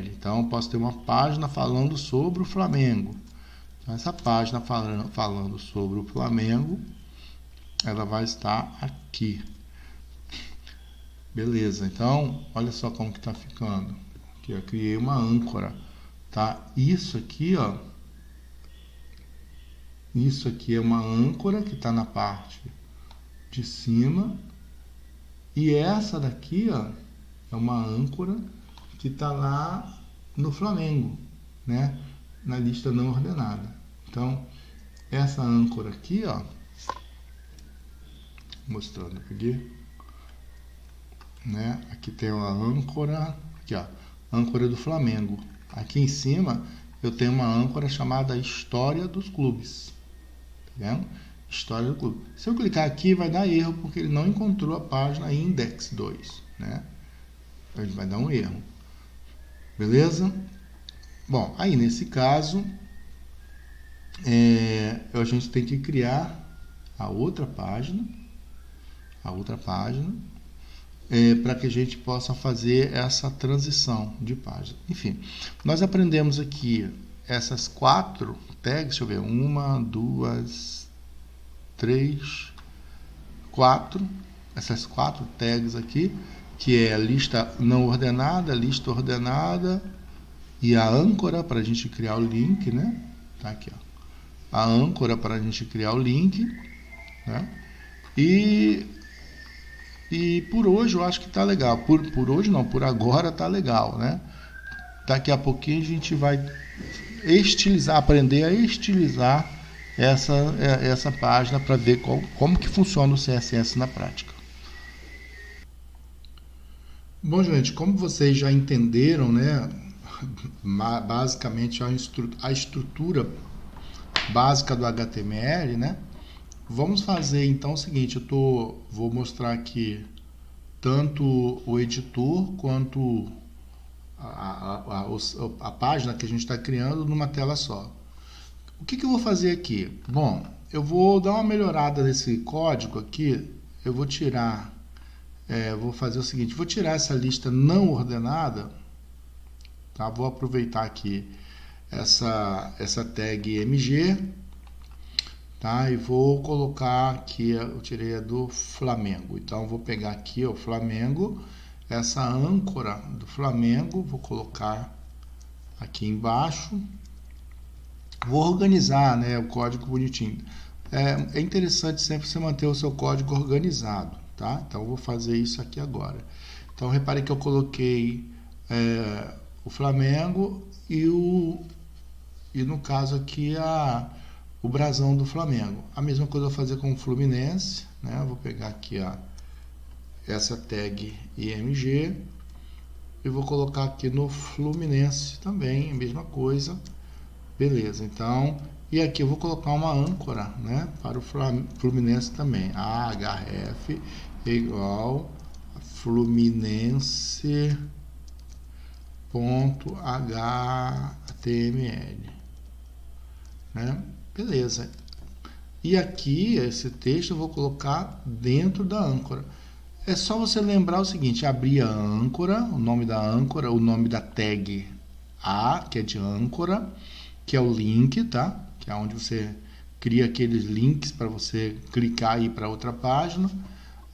Então, eu posso ter uma página falando sobre o Flamengo. Então, essa página falando sobre o Flamengo, ela vai estar aqui. Beleza, então, olha só como que está ficando. Aqui eu criei uma âncora, tá? Isso aqui, ó. Isso aqui é uma âncora que está na parte de cima. E essa daqui, ó, é uma âncora que está lá no Flamengo, né? Na lista não ordenada. Então, essa âncora aqui, ó, mostrando aqui, né? Aqui tem uma âncora, aqui, ó, âncora do Flamengo. Aqui em cima eu tenho uma âncora chamada História dos Clubes. Tá vendo? História do clube. Se eu clicar aqui, vai dar erro, porque ele não encontrou a página index 2, né? Ele vai dar um erro. Beleza? Bom, aí nesse caso, a gente tem que criar a outra página, para que a gente possa fazer essa transição de página. Enfim, nós aprendemos aqui essas 4 tags, deixa eu ver, 1, 2, 3, 4, essas 4 tags aqui, que é a lista não ordenada, lista ordenada e a âncora para a gente criar o link, né? Tá aqui, ó. A âncora para a gente criar o link, né? E por hoje eu acho que tá legal. Por hoje não, por agora tá legal, né? Daqui a pouquinho a gente vai estilizar, aprender a estilizar essa página para ver como que funciona o CSS na prática. Bom, gente, como vocês já entenderam, né, basicamente a estrutura básica do HTML, né, vamos fazer então o seguinte, vou mostrar aqui tanto o editor quanto a página que a gente está criando numa tela só. O que eu vou fazer aqui? Bom, eu vou dar uma melhorada nesse código aqui. Eu vou tirar, vou fazer o seguinte, vou tirar essa lista não ordenada, tá? Vou aproveitar aqui essa tag mg, tá? E vou colocar aqui, eu tirei a do Flamengo. Então, vou pegar aqui o Flamengo, essa âncora do Flamengo, vou colocar aqui embaixo. Vou organizar, né, o código bonitinho. É interessante sempre você manter o seu código organizado, tá? Então, eu vou fazer isso aqui agora. Então, repare que eu coloquei o Flamengo e no caso aqui o brasão do Flamengo. A mesma coisa eu vou fazer com o Fluminense, né? Eu vou pegar aqui essa tag img e vou colocar aqui no Fluminense também, a mesma coisa. Beleza, então, e aqui eu vou colocar uma âncora, né, para o Fluminense também. href igual fluminense.html, né? Beleza. E aqui, esse texto eu vou colocar dentro da âncora. É só você lembrar o seguinte, abrir a âncora, o nome da âncora, o nome da tag A, que é de âncora, que é o link, tá? Que é onde você cria aqueles links para você clicar e ir para outra página.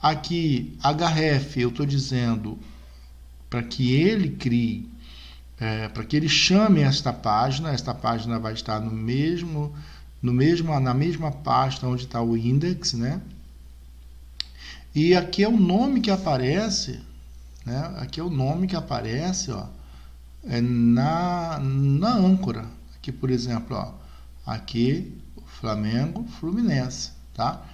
Aqui, href, eu estou dizendo para que ele crie, para que ele chame esta página vai estar na mesma pasta onde está o index, né? E aqui é o nome que aparece, né? Aqui é o nome que aparece, ó, na âncora. Aqui, por exemplo, ó, aqui Flamengo, Fluminense, tá?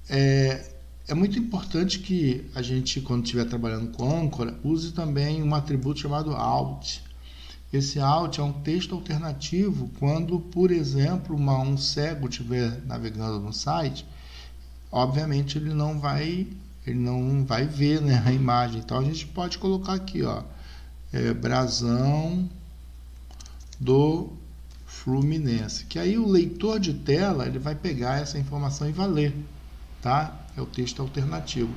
É muito importante que a gente, quando estiver trabalhando com âncora, use também um atributo chamado alt. Esse alt é um texto alternativo quando, por exemplo, um cego estiver navegando no site, obviamente ele não vai ver, né, a imagem. Então a gente pode colocar aqui, ó, brasão do Fluminense, que aí o leitor de tela ele vai pegar essa informação e vai ler, tá? É o texto alternativo.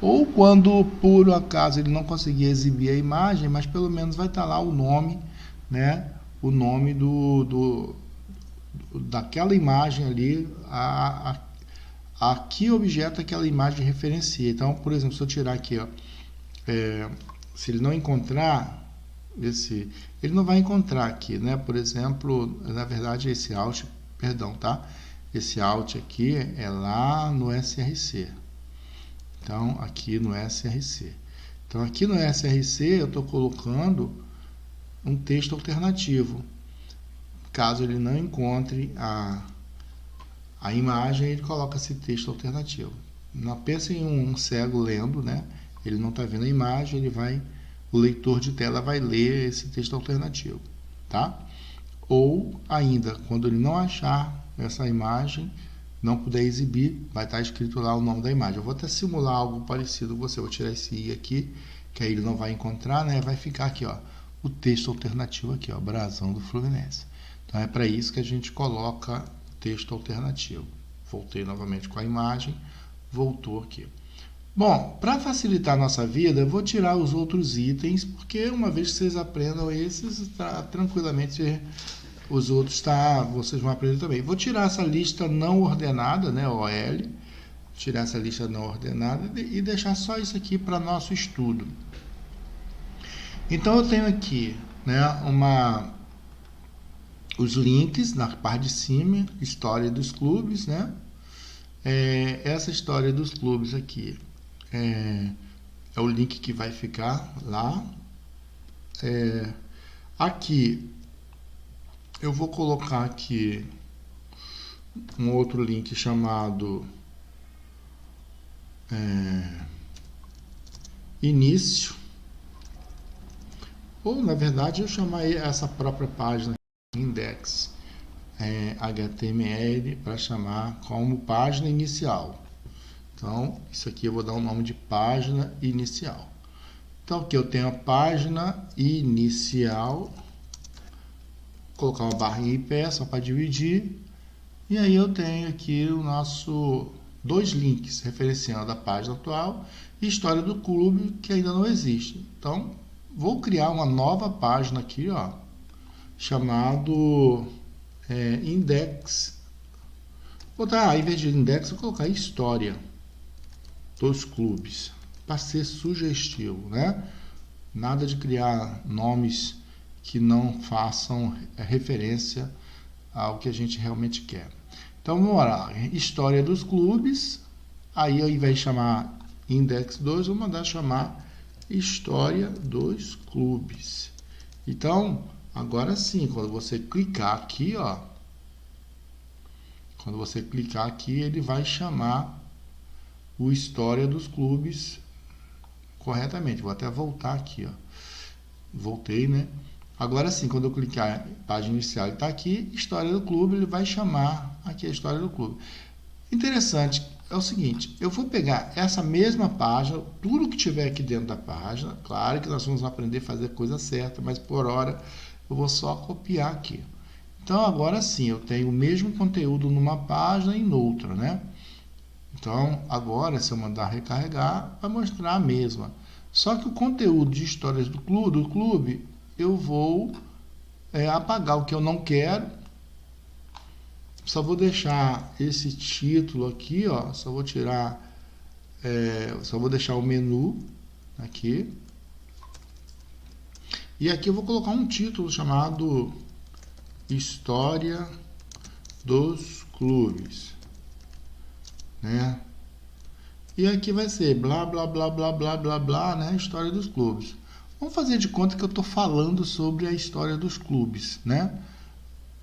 Ou quando por acaso ele não conseguir exibir a imagem, mas pelo menos vai estar lá o nome, né? O nome daquela imagem ali, a que objeto aquela imagem referencia. Então, por exemplo, se eu tirar aqui, ó, se ele não encontrar ele não vai encontrar aqui, né? Por exemplo, na verdade esse alt, perdão, tá? Esse alt aqui é lá no SRC. Então, aqui no SRC. Então, aqui no SRC eu estou colocando um texto alternativo. Caso ele não encontre a imagem, ele coloca esse texto alternativo. Não pensa em um cego lendo, né? Ele não está vendo a imagem, o leitor de tela vai ler esse texto alternativo, tá? Ou ainda, quando ele não achar essa imagem, não puder exibir, vai estar escrito lá o nome da imagem. Eu vou até simular algo parecido com você. Vou tirar esse i aqui, que aí ele não vai encontrar, né? Vai ficar aqui, ó, o texto alternativo aqui, ó, Brasão do Fluminense. Então é para isso que a gente coloca texto alternativo. Voltei novamente com a imagem, voltou aqui. Bom, para facilitar a nossa vida, eu vou tirar os outros itens, porque uma vez que vocês aprendam esses, tranquilamente os outros vocês vão aprender também. Vou tirar essa lista não ordenada, né, OL, tirar essa lista não ordenada e deixar só isso aqui para nosso estudo. Então eu tenho aqui, né, os links na parte de cima, história dos clubes, né? Essa história dos clubes aqui é o link que vai ficar lá. Aqui eu vou colocar aqui um outro link chamado início, ou na verdade eu chamar essa própria página index HTML para chamar como página inicial. Então isso aqui eu vou dar o nome de página inicial. Então aqui eu tenho a página inicial, vou colocar uma barra em pé só para dividir, e aí eu tenho aqui o nosso dois links referenciando a página atual e história do clube que ainda não existe. Então vou criar uma nova página aqui, ó, chamado index. Vou botar, em vez de index, vou colocar história dos clubes, para ser sugestivo, né? Nada de criar nomes que não façam referência ao que a gente realmente quer. Então vamos lá, história dos clubes, aí ao invés de chamar index 2, vou mandar chamar história dos clubes. Então, agora sim, quando você clicar aqui, ó, quando você clicar aqui, ele vai chamar o história dos clubes corretamente. Vou até voltar aqui, ó. Voltei, né? Agora sim, quando eu clicar em página inicial, ele está aqui, história do clube, ele vai chamar aqui a história do clube. Interessante é o seguinte, eu vou pegar essa mesma página, tudo que tiver aqui dentro da página, claro que nós vamos aprender a fazer a coisa certa, mas por hora eu vou só copiar aqui. Então agora sim, eu tenho o mesmo conteúdo numa página e noutra, né? Então agora, se eu mandar recarregar, vai mostrar a mesma. Só que o conteúdo de histórias do clube eu vou apagar o que eu não quero. Só vou deixar esse título aqui, ó, só vou tirar, só vou deixar o menu aqui. E aqui eu vou colocar um título chamado História dos Clubes, né? E aqui vai ser blá, blá, blá, blá, blá, blá, blá, né? História dos clubes. Vamos fazer de conta que eu estou falando sobre a história dos clubes, né?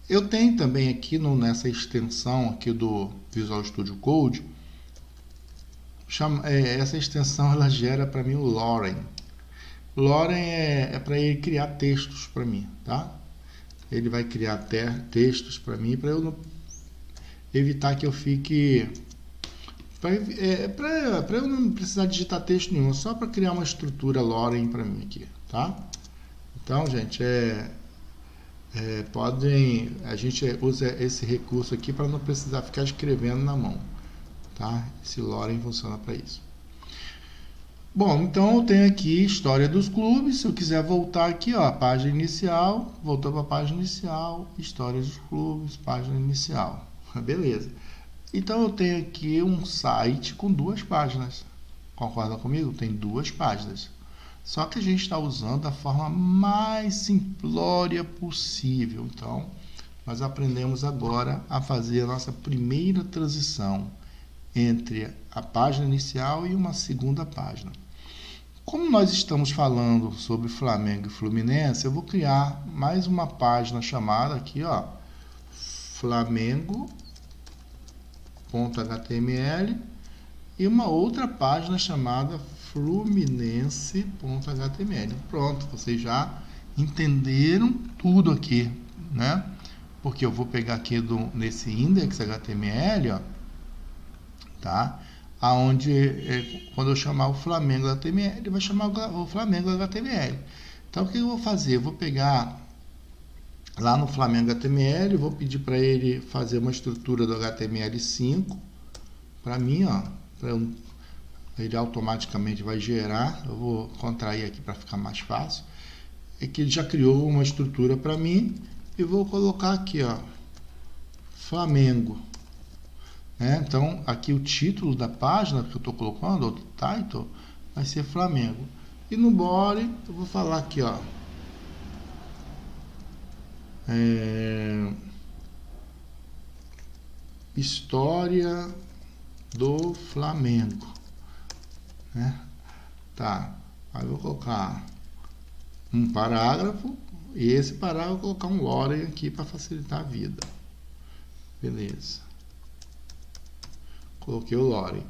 Eu tenho também aqui nessa extensão aqui do Visual Studio Code, essa extensão ela gera para mim o Loren. Loren é para ele criar textos para mim, tá? Ele vai criar textos para mim, para eu não evitar que eu fique... para eu não precisar digitar texto nenhum, só para criar uma estrutura Loren para mim aqui, tá? Então, gente, a gente usa esse recurso aqui para não precisar ficar escrevendo na mão, tá? Esse Loren funciona para isso. Bom, então eu tenho aqui história dos clubes. Se eu quiser voltar aqui, ó, página inicial, voltou para a página inicial, história dos clubes, página inicial. Beleza. Então eu tenho aqui um site com duas páginas. Concorda comigo? Tem duas páginas. Só que a gente está usando da forma mais simplória possível. Então, nós aprendemos agora a fazer a nossa primeira transição entre a página inicial e uma segunda página. Como nós estamos falando sobre Flamengo e Fluminense, eu vou criar mais uma página chamada aqui, ó, Flamengo.html e uma outra página chamada Fluminense.html. Pronto, vocês já entenderam tudo aqui, né? Porque eu vou pegar aqui nesse index.html, ó, tá? Aonde quando eu chamar o Flamengo HTML, ele vai chamar o Flamengo HTML. Então o que eu vou fazer? Eu vou pegar lá no Flamengo HTML, vou pedir para ele fazer uma estrutura do HTML5 para mim, ó, ele automaticamente vai gerar. Eu vou contrair aqui para ficar mais fácil. É que ele já criou uma estrutura para mim e vou colocar aqui, ó, Flamengo. Então, aqui o título da página que eu estou colocando, o title, vai ser Flamengo. E no body, eu vou falar aqui, ó, história do Flamengo. Tá, aí eu vou colocar um parágrafo, e esse parágrafo eu vou colocar um lore aqui para facilitar a vida. Beleza. Coloquei o lore.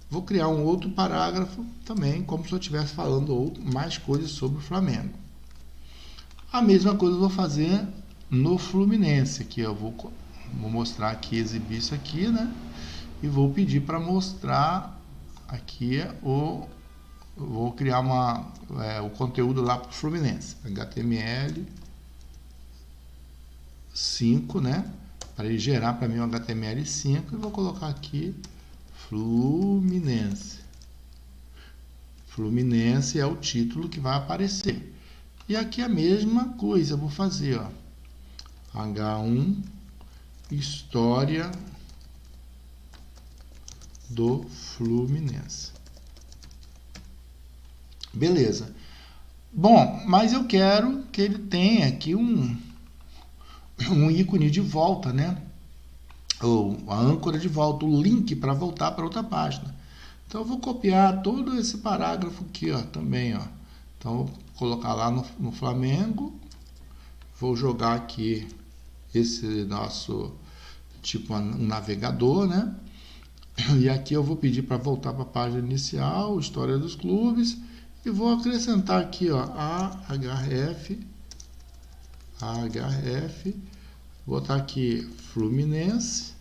Vou criar um outro parágrafo também, como se eu estivesse falando mais coisas sobre o Flamengo. A mesma coisa eu vou fazer no Fluminense, que eu vou mostrar aqui, exibir isso aqui, né? E vou pedir para mostrar aqui vou criar o conteúdo lá para o Fluminense. HTML5, né? Para ele gerar para mim um HTML5 e vou colocar aqui Fluminense. Fluminense é o título que vai aparecer. E aqui a mesma coisa, eu vou fazer, ó, H1 história do Fluminense. Beleza. Bom, mas eu quero que ele tenha aqui um ícone de volta, né? Ou a âncora de volta, o link para voltar para outra página. Então eu vou copiar todo esse parágrafo aqui, ó, também, ó. Então vou colocar lá no Flamengo, vou jogar aqui esse nosso tipo um navegador, né? E aqui eu vou pedir para voltar para a página inicial, história dos clubes, e vou acrescentar aqui, ó, AHF, vou botar aqui Fluminense,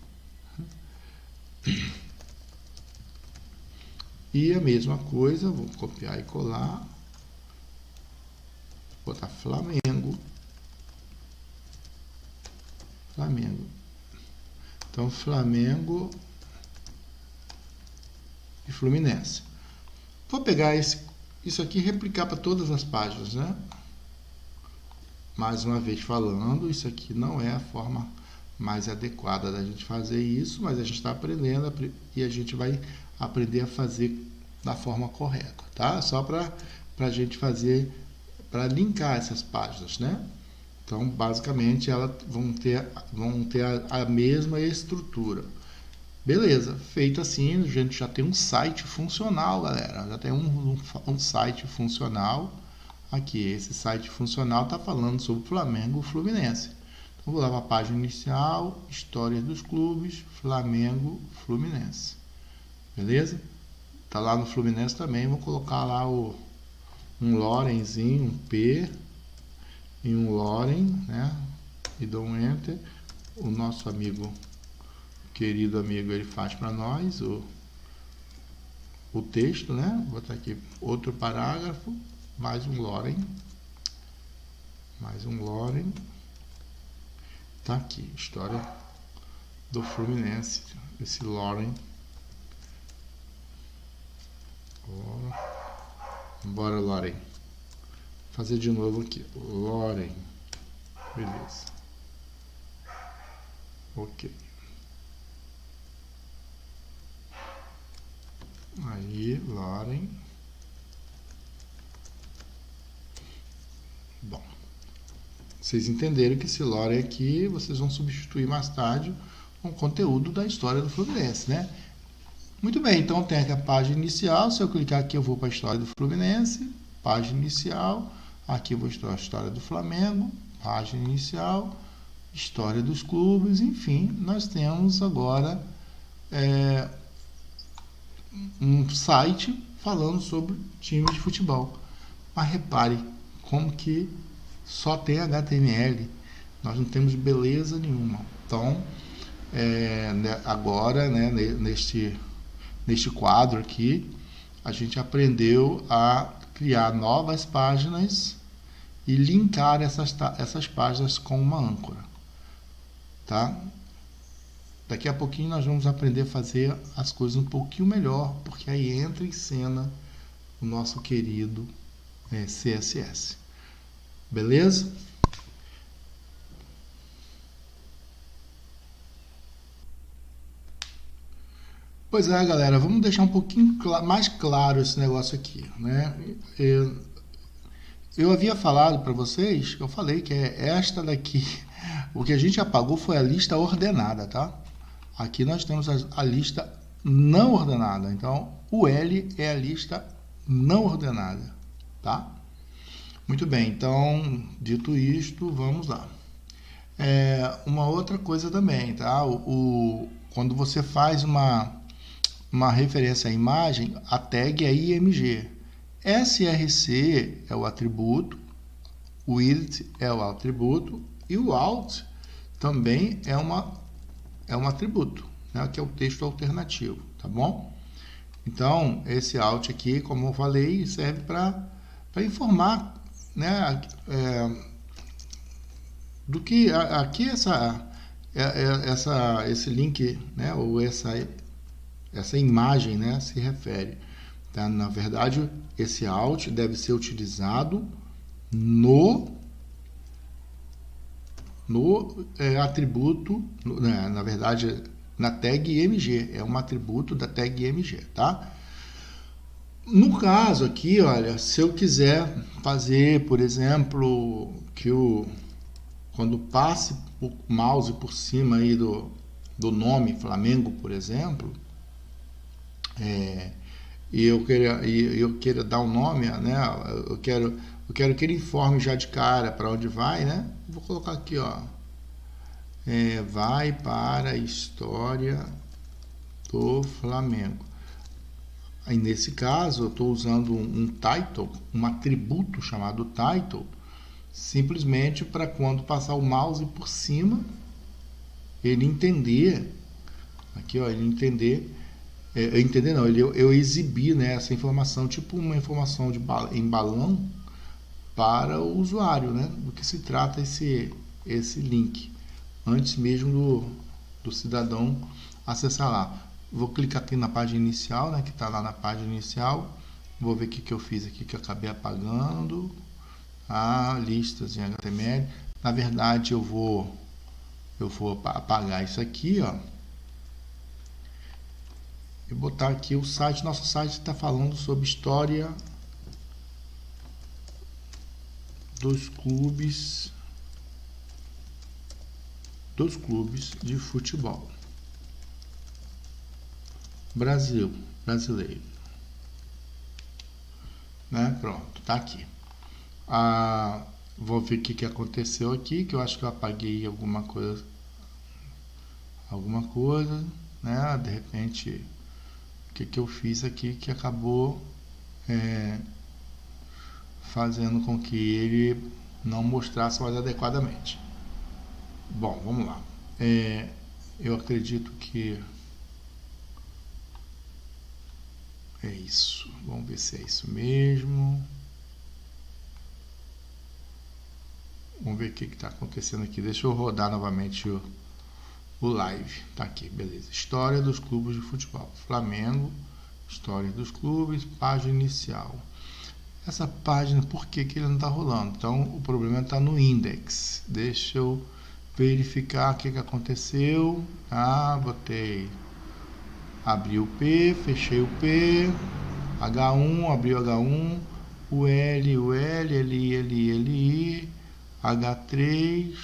e a mesma coisa, vou copiar e colar, vou botar Flamengo. Então, Flamengo e Fluminense. Vou pegar isso aqui e replicar para todas as páginas, né? Mais uma vez falando, isso aqui não é a forma mais adequada da gente fazer isso, mas a gente está aprendendo e a gente vai aprender a fazer da forma correta, tá? Só para a gente fazer, para linkar essas páginas, né? Então, basicamente, elas vão ter a mesma estrutura. Beleza, feito assim, a gente já tem um site funcional, galera. Já tem um site funcional aqui. Esse site funcional está falando sobre Flamengo e Fluminense. Então, vou lá para a página inicial, história dos clubes, Flamengo, Fluminense. Beleza? Tá lá no Fluminense também, vou colocar lá um lorenzinho, um P e um loren, né? E dou um enter. O nosso querido amigo, ele faz para nós o texto, né? Vou botar aqui outro parágrafo, mais um loren. Tá aqui, história do Fluminense, esse loren. Bora, Loren. Fazer de novo aqui. Loren. Beleza. Ok. Aí, Loren. Bom. Vocês entenderam que esse Loren aqui, vocês vão substituir mais tarde com o conteúdo da história do Fluminense, né? Muito bem, então tem aqui a página inicial. Se eu clicar aqui, eu vou para a história do Fluminense. Página inicial. Aqui eu vou mostrar a história do Flamengo. Página inicial. História dos clubes. Enfim, nós temos agora um site falando sobre time de futebol. Mas repare como que só tem HTML. Nós não temos beleza nenhuma. Então, agora, né, neste quadro aqui, a gente aprendeu a criar novas páginas e linkar essas páginas com uma âncora, tá? Daqui a pouquinho nós vamos aprender a fazer as coisas um pouquinho melhor, porque aí entra em cena o nosso querido CSS. Beleza? Pois é, galera, vamos deixar um pouquinho mais claro esse negócio aqui, né? Eu havia falado para vocês, eu falei que esta daqui, o que a gente apagou foi a lista ordenada, tá? Aqui nós temos a lista não ordenada, então o L é a lista não ordenada, tá? Muito bem, então, dito isto, vamos lá. Uma outra coisa também, tá? Quando você faz uma referência à imagem, a tag é IMG. SRC é o atributo, o width é o atributo e o alt também é um atributo, né, que é o texto alternativo, tá bom? Então, esse alt aqui, como eu falei, serve para informar, né, do que aqui esse link, né, ou essa imagem, né, se refere. Tá? Na verdade, esse alt deve ser utilizado no atributo, na verdade, na tag img, é um atributo da tag img, tá? No caso aqui, olha, se eu quiser fazer, por exemplo, que quando passe o mouse por cima aí do nome Flamengo, por exemplo, e eu queira dar um nome, né? Eu quero que ele informe já de cara para onde vai, né? Vou colocar aqui, ó. Vai para a história do Flamengo. Aí nesse caso eu estou usando um title, um atributo chamado title, simplesmente para quando passar o mouse por cima, ele entender, aqui ó, ele entender. Entender não, eu exibir, né, essa informação, tipo uma informação em balão para o usuário, né, do que se trata esse link, antes mesmo do cidadão acessar lá. Vou clicar aqui na página inicial, né, que está lá na página inicial, vou ver o que eu fiz aqui, que eu acabei apagando, listas em HTML, na verdade eu vou apagar isso aqui, ó, e botar aqui o site. Nosso site está falando sobre história dos clubes de futebol brasileiro, né? Pronto, tá aqui. Vou ver o que aconteceu aqui, que eu acho que eu apaguei alguma coisa, né? De repente, o que eu fiz aqui que acabou fazendo com que ele não mostrasse mais adequadamente. Bom, vamos lá. Eu acredito que é isso. Vamos ver se é isso mesmo. Vamos ver o que está acontecendo aqui. Deixa eu rodar novamente o live. Tá aqui, beleza. História dos clubes de futebol. Flamengo, história dos clubes, página inicial. essa página, por que que ele não está rolando? Então, o problema está no index. Deixa eu verificar o que que aconteceu. Botei, abri o P, fechei o P, H1, abriu H1, o L, LI, H3,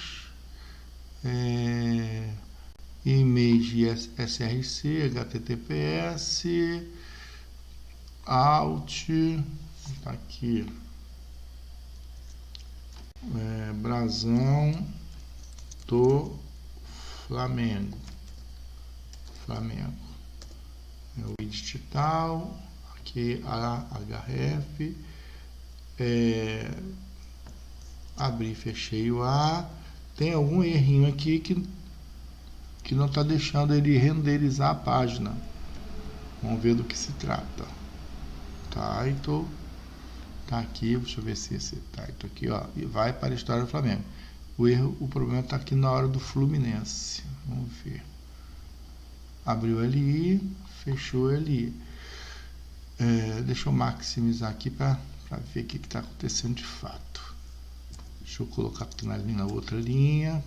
image SRC, HTTPS, Alt, tá aqui, brasão do Flamengo, é o edit tal, aqui a href, abri e fechei o A. Tem algum errinho aqui que não está deixando ele renderizar a página. Vamos ver do que se trata. Title, tá aqui, deixa eu ver se esse title aqui, ó, e vai para a história do Flamengo. O problema está aqui na hora do Fluminense. Vamos ver. Abriu LI, fechou LI. Deixa eu maximizar aqui para ver o que está acontecendo de fato. Deixa eu colocar aqui na outra linha.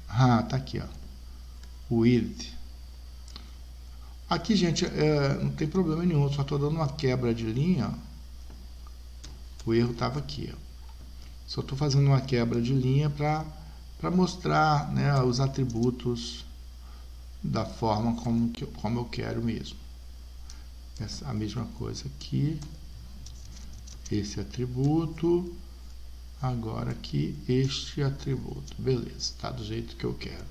Tá aqui, ó. With. Aqui, gente, não tem problema nenhum. Eu só estou dando uma quebra de linha. O erro estava aqui, ó. Só estou fazendo uma quebra de linha para mostrar, né, os atributos da forma como eu quero mesmo. A mesma coisa aqui. Esse atributo. Agora aqui, este atributo. Beleza, está do jeito que eu quero.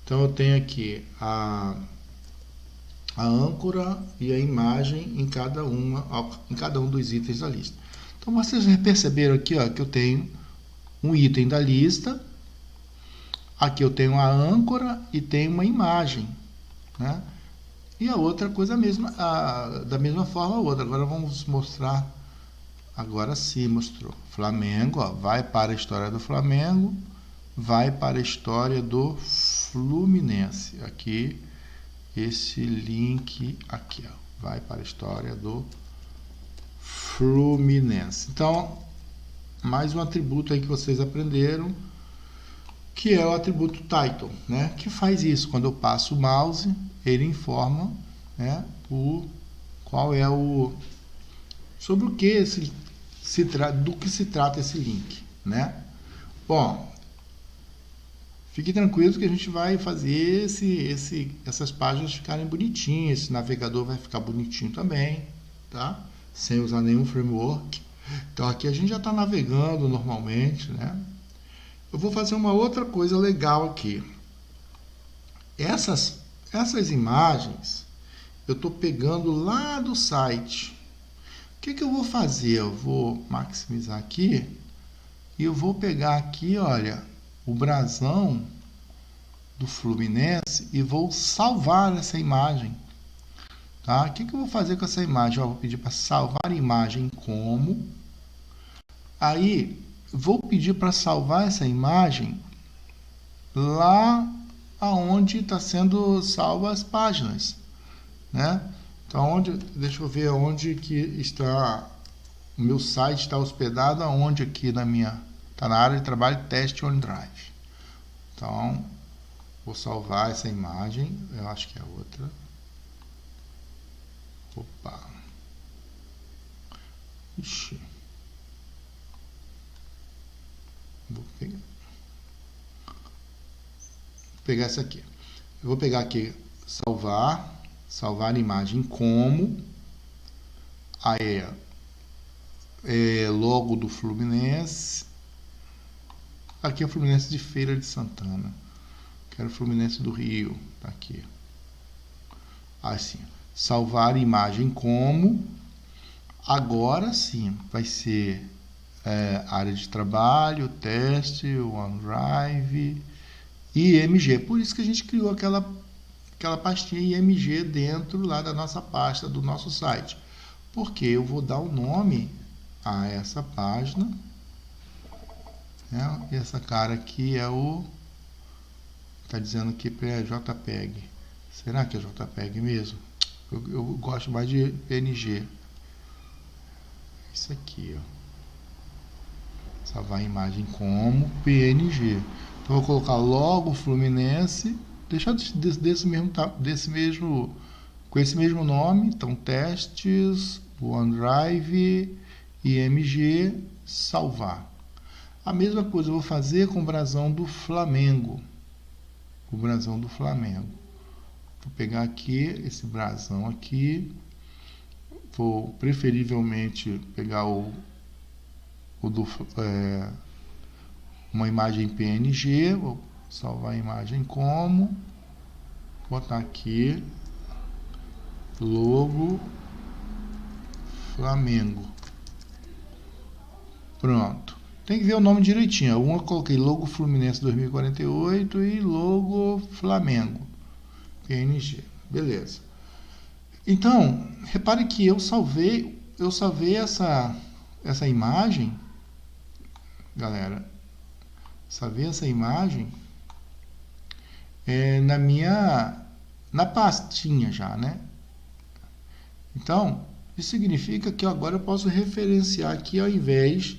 Então, eu tenho aqui a âncora e a imagem em cada um dos itens da lista. Então, vocês já perceberam aqui, ó, que eu tenho um item da lista. Aqui eu tenho a âncora e tenho uma imagem, né? E a outra coisa mesma, da mesma forma a outra. Agora vamos mostrar. Agora sim mostrou. Flamengo, ó, vai para a história do Flamengo, vai para a história do Fluminense. Aqui, esse link aqui, ó, vai para a história do Fluminense. Então, mais um atributo aí que vocês aprenderam, que é o atributo title, né? Que faz isso. Quando eu passo o mouse, ele informa, né, qual é sobre o que do que se trata esse link, né? Bom, fique tranquilo que a gente vai fazer essas páginas ficarem bonitinhas. Esse navegador vai ficar bonitinho também, tá? Sem usar nenhum framework. Então aqui a gente já está navegando normalmente, né? Eu vou fazer uma outra coisa legal aqui. Essas imagens eu estou pegando lá do site. O que eu vou fazer? Eu vou maximizar aqui e eu vou pegar aqui, olha, o brasão do Fluminense e vou salvar essa imagem. Tá? O que eu vou fazer com essa imagem? Eu vou pedir para salvar a imagem como. Aí, vou pedir para salvar essa imagem lá aonde está sendo salva as páginas, né? Então, deixa eu ver onde que está o meu site, está hospedado aonde aqui está na área de trabalho teste OneDrive. Então, vou salvar essa imagem, eu acho que é outra. Opa. Ixi. Vou pegar essa aqui. Eu vou pegar aqui, salvar a imagem como, aí logo do Fluminense. Aqui é o Fluminense de Feira de Santana. Quero o Fluminense do Rio, tá aqui. Assim, salvar imagem como. Agora sim, vai ser área de trabalho, teste, OneDrive e IMG. Por isso que a gente criou aquela pastinha IMG dentro lá da nossa pasta, do nosso site. Porque eu vou dar o nome a essa página, né? E essa cara aqui é está dizendo que é JPEG. Será que é JPEG mesmo? Eu gosto mais de PNG. Isso aqui, ó. Salvar a imagem como PNG. Então vou colocar logo Fluminense, deixar desse mesmo com esse mesmo nome. Então testes, OneDrive, IMG, salvar. A mesma coisa eu vou fazer com o brasão do Flamengo. O brasão do Flamengo. Vou pegar aqui esse brasão aqui. Vou preferivelmente pegar uma imagem PNG. Vou salvar a imagem como. Botar aqui. Logo Flamengo. Pronto. Tem que ver o nome direitinho. Uma eu coloquei logo Fluminense 2048 e logo Flamengo. PNG. Beleza. Então, repare que eu salvei essa imagem, galera. Salvei essa imagem na pastinha já, né? Então, isso significa que agora eu posso referenciar aqui, ao invés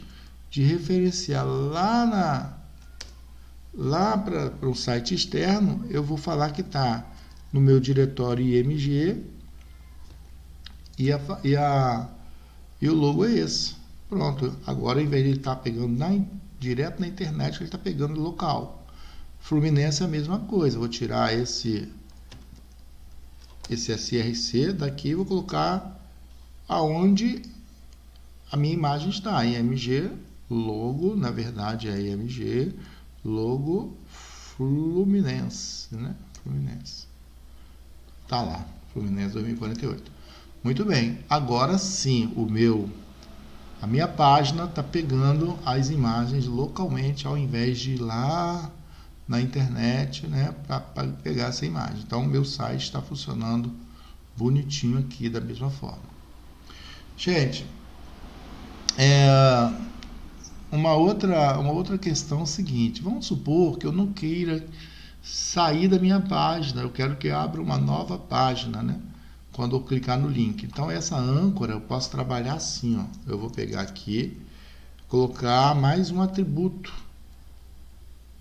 de referenciar lá para o site externo, eu vou falar que está no meu diretório IMG e o logo é esse. Pronto, agora ao invés de ele estar pegando direto na internet, ele está pegando local. Fluminense é a mesma coisa, vou tirar esse SRC daqui e vou colocar aonde a minha imagem está, IMG logo, na verdade é IMG logo Fluminense, né? Fluminense. Tá lá, Fluminense 2048. Muito bem, agora sim a minha página está pegando as imagens localmente ao invés de ir lá na internet, né, para pegar essa imagem. Então, o meu site está funcionando bonitinho aqui da mesma forma. Gente, uma outra questão é o seguinte: vamos supor que eu não queira sair da minha página, eu quero que abra uma nova página, né? Quando eu clicar no link. Então, essa âncora eu posso trabalhar assim, ó. Eu vou pegar aqui, colocar mais um atributo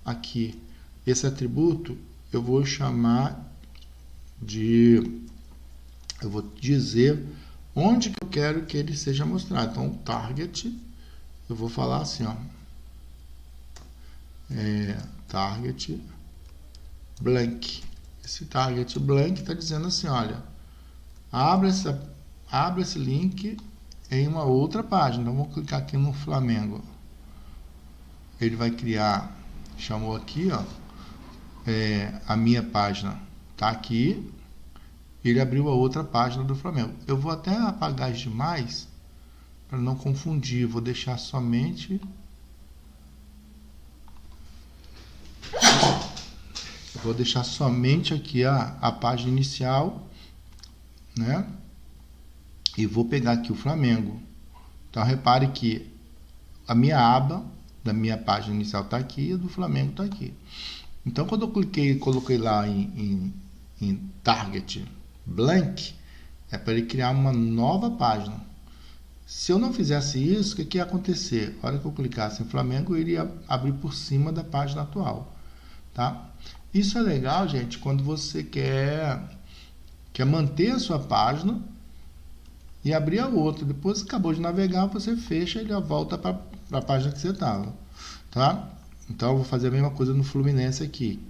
aqui. Esse atributo eu vou chamar eu vou dizer onde que eu quero que ele seja mostrado. Então, target, eu vou falar assim, ó. Target blank. Esse target blank está dizendo assim, olha, abre esse link em uma outra página. Então, vou clicar aqui no Flamengo. Ele vai criar, chamou aqui, ó, a minha página está aqui. Ele abriu a outra página do Flamengo. Eu vou até apagar as demais para não confundir. Vou deixar somente aqui a página inicial, né? E vou pegar aqui o Flamengo. Então, repare que a minha aba da minha página inicial está aqui e a do Flamengo está aqui. Então, quando eu cliquei e coloquei lá em Target Blank, é para ele criar uma nova página. Se eu não fizesse isso, o que ia acontecer? A hora que eu clicasse em Flamengo, ele ia abrir por cima da página atual. Tá? Isso é legal, gente, quando você quer manter a sua página e abrir a outra. Depois que acabou de navegar, você fecha e ele volta para a página que você estava. Tá? Então, eu vou fazer a mesma coisa no Fluminense aqui,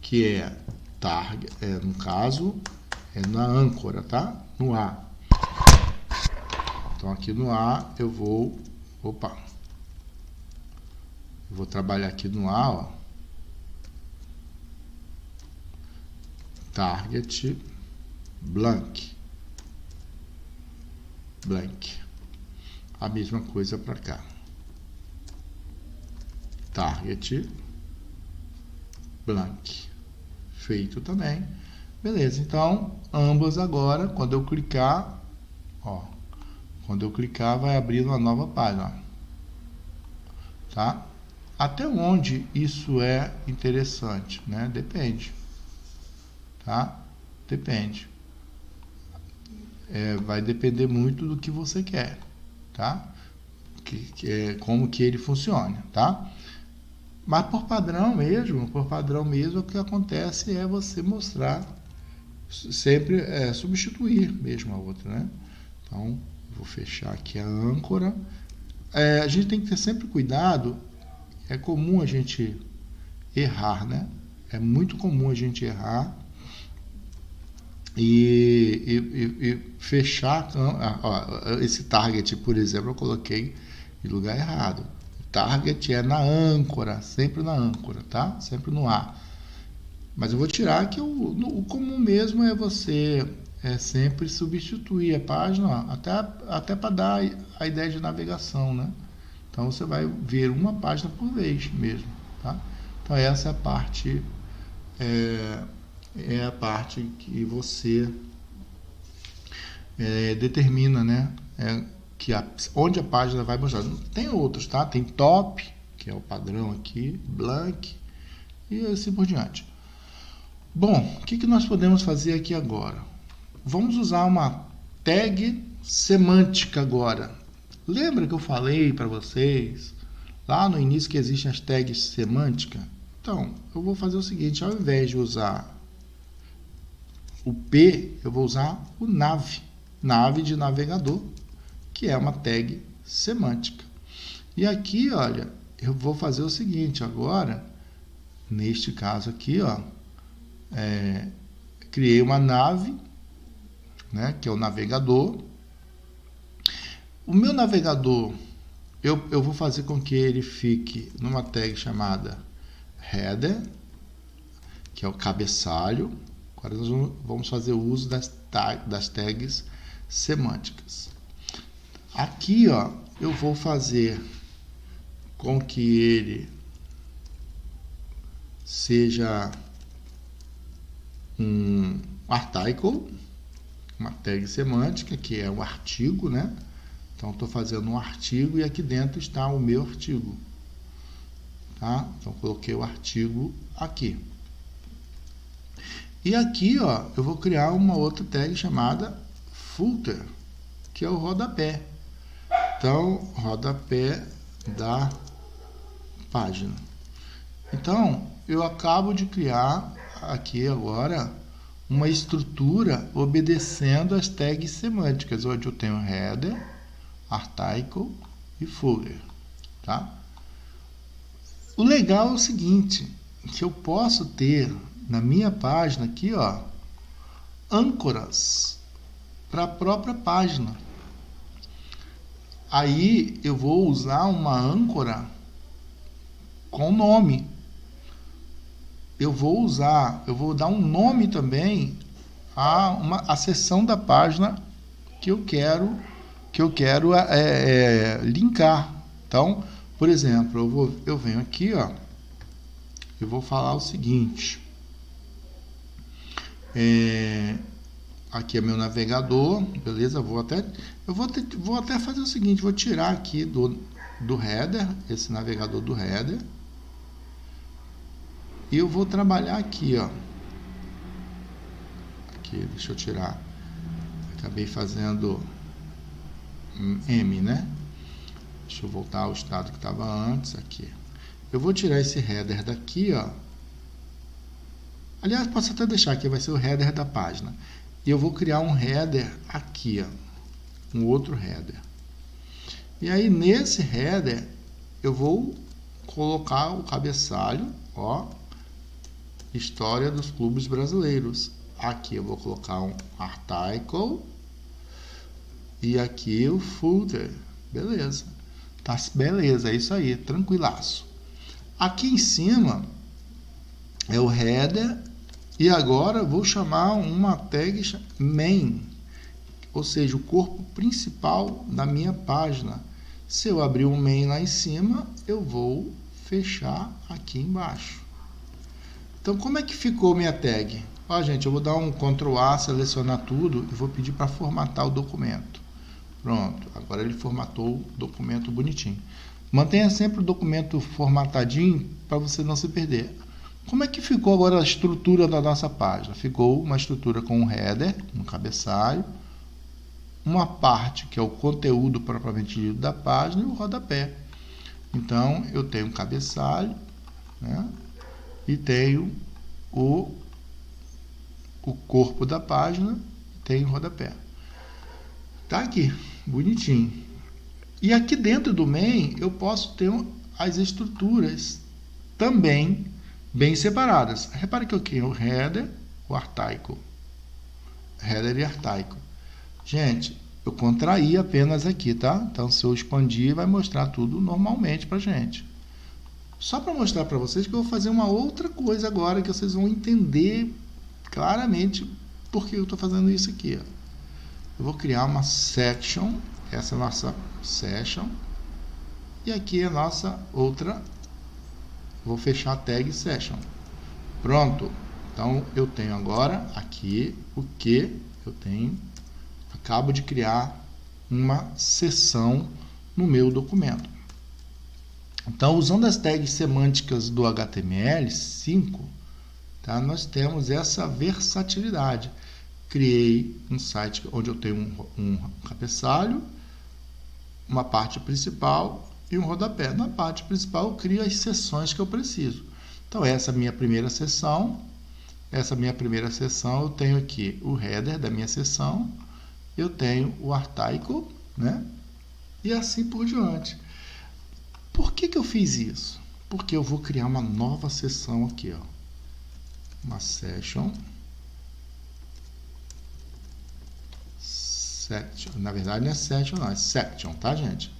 que é target, no caso, na âncora, tá? No A. Então, aqui no A, eu vou trabalhar aqui no A, ó. Target blank. A mesma coisa para cá. Target blank. Feito também. Beleza, então, ambas agora, quando eu clicar, ó, vai abrir uma nova página. Tá? Até onde isso é interessante, né? Depende. Tá? Depende. Vai depender muito do que você quer, tá? como que ele funciona, tá? Mas por padrão mesmo, o que acontece é você mostrar, sempre substituir mesmo a outra, né? Então, vou fechar aqui a âncora. A gente tem que ter sempre cuidado, é comum a gente errar, né? É muito comum a gente errar e fechar esse target, por exemplo, eu coloquei em lugar errado. O target é na âncora, sempre na âncora, tá? Sempre no A. Mas eu vou tirar que o comum mesmo é você sempre substituir a página, até para dar a ideia de navegação, né? Então você vai ver uma página por vez mesmo, tá? Então essa é a parte que você determina, né? Onde a página vai mostrar. Tem outros, tá? Tem top, que é o padrão aqui, blank e assim por diante. Bom, o que nós podemos fazer aqui agora? Vamos usar uma tag semântica agora. Lembra que eu falei para vocês lá no início que existem as tags semânticas? Então, eu vou fazer o seguinte, ao invés de usar o P, eu vou usar o nav de navegador, que é uma tag semântica. E aqui, olha, eu vou fazer o seguinte agora, neste caso aqui, ó, criei uma nav, né, que é o navegador. O meu navegador, eu vou fazer com que ele fique numa tag chamada header, que é o cabeçalho. Agora nós vamos fazer o uso das tags semânticas. Aqui, ó, eu vou fazer com que ele seja um article, uma tag semântica, que é um artigo, né? Então, estou fazendo um artigo e aqui dentro está o meu artigo. Tá? Então, coloquei o artigo aqui. E aqui, ó, eu vou criar uma outra tag chamada footer, que é o rodapé. Então, rodapé da página. Então, eu acabo de criar aqui agora uma estrutura obedecendo as tags semânticas, onde eu tenho header, article e footer, tá? O legal é o seguinte, que eu posso ter na minha página aqui, ó, âncoras para a própria página. Aí eu vou usar uma âncora com nome. Eu vou dar um nome também a seção da página que eu quero linkar. Então, por exemplo, eu venho aqui, ó, eu vou falar o seguinte. Aqui é meu navegador, beleza? Eu vou até fazer o seguinte, vou tirar aqui do header, esse navegador do header. E eu vou trabalhar aqui, ó. Aqui, deixa eu tirar. Acabei fazendo M, né? Deixa eu voltar ao estado que estava antes aqui. Eu vou tirar esse header daqui, ó. Aliás, posso até deixar aqui, vai ser o header da página. E eu vou criar um header aqui, ó. Um outro header. E aí, nesse header, eu vou colocar o cabeçalho, ó. História dos clubes brasileiros. Aqui eu vou colocar um article e aqui o footer. Beleza. Tá, beleza, é isso aí, tranquilaço. Aqui em cima é o header e agora eu vou chamar uma tag main, ou seja, o corpo principal da minha página. Se eu abrir o main lá em cima, eu vou fechar aqui embaixo. Então, como é que ficou minha tag? Ó, gente, eu vou dar um Ctrl A, selecionar tudo e vou pedir para formatar o documento. Pronto, agora ele formatou o documento bonitinho. Mantenha sempre o documento formatadinho para você não se perder. Como é que ficou agora a estrutura da nossa página? Ficou uma estrutura com um header, um cabeçalho, uma parte que é o conteúdo propriamente dito da página e o rodapé. Então, eu tenho um cabeçalho, né? E tenho o corpo da página, tenho o rodapé. Tá aqui, bonitinho. E aqui dentro do main, eu posso ter as estruturas também bem separadas. Repare que eu tenho o header, o artaico. Header e artaico. Gente, eu contraí apenas aqui, tá? Então, se eu expandir, vai mostrar tudo normalmente pra gente. Só para mostrar para vocês que eu vou fazer uma outra coisa agora, que vocês vão entender claramente por que eu estou fazendo isso aqui. Ó. Eu vou criar uma section, essa é a nossa session, e aqui é a nossa outra, vou fechar a tag session. Pronto. Então, eu tenho agora aqui o que eu tenho. Acabo de criar uma seção no meu documento. Então, usando as tags semânticas do HTML5, tá, nós temos essa versatilidade. Criei um site onde eu tenho um cabeçalho, uma parte principal e um rodapé. Na parte principal, eu crio as seções que eu preciso. Então, essa é a minha primeira seção. Essa minha primeira seção, eu tenho aqui o header da minha seção, eu tenho o artaico, né? E assim por diante. Por que eu fiz isso? Porque eu vou criar uma nova seção aqui, ó. Uma session. Section. Na verdade não é session, não, é section, tá, gente?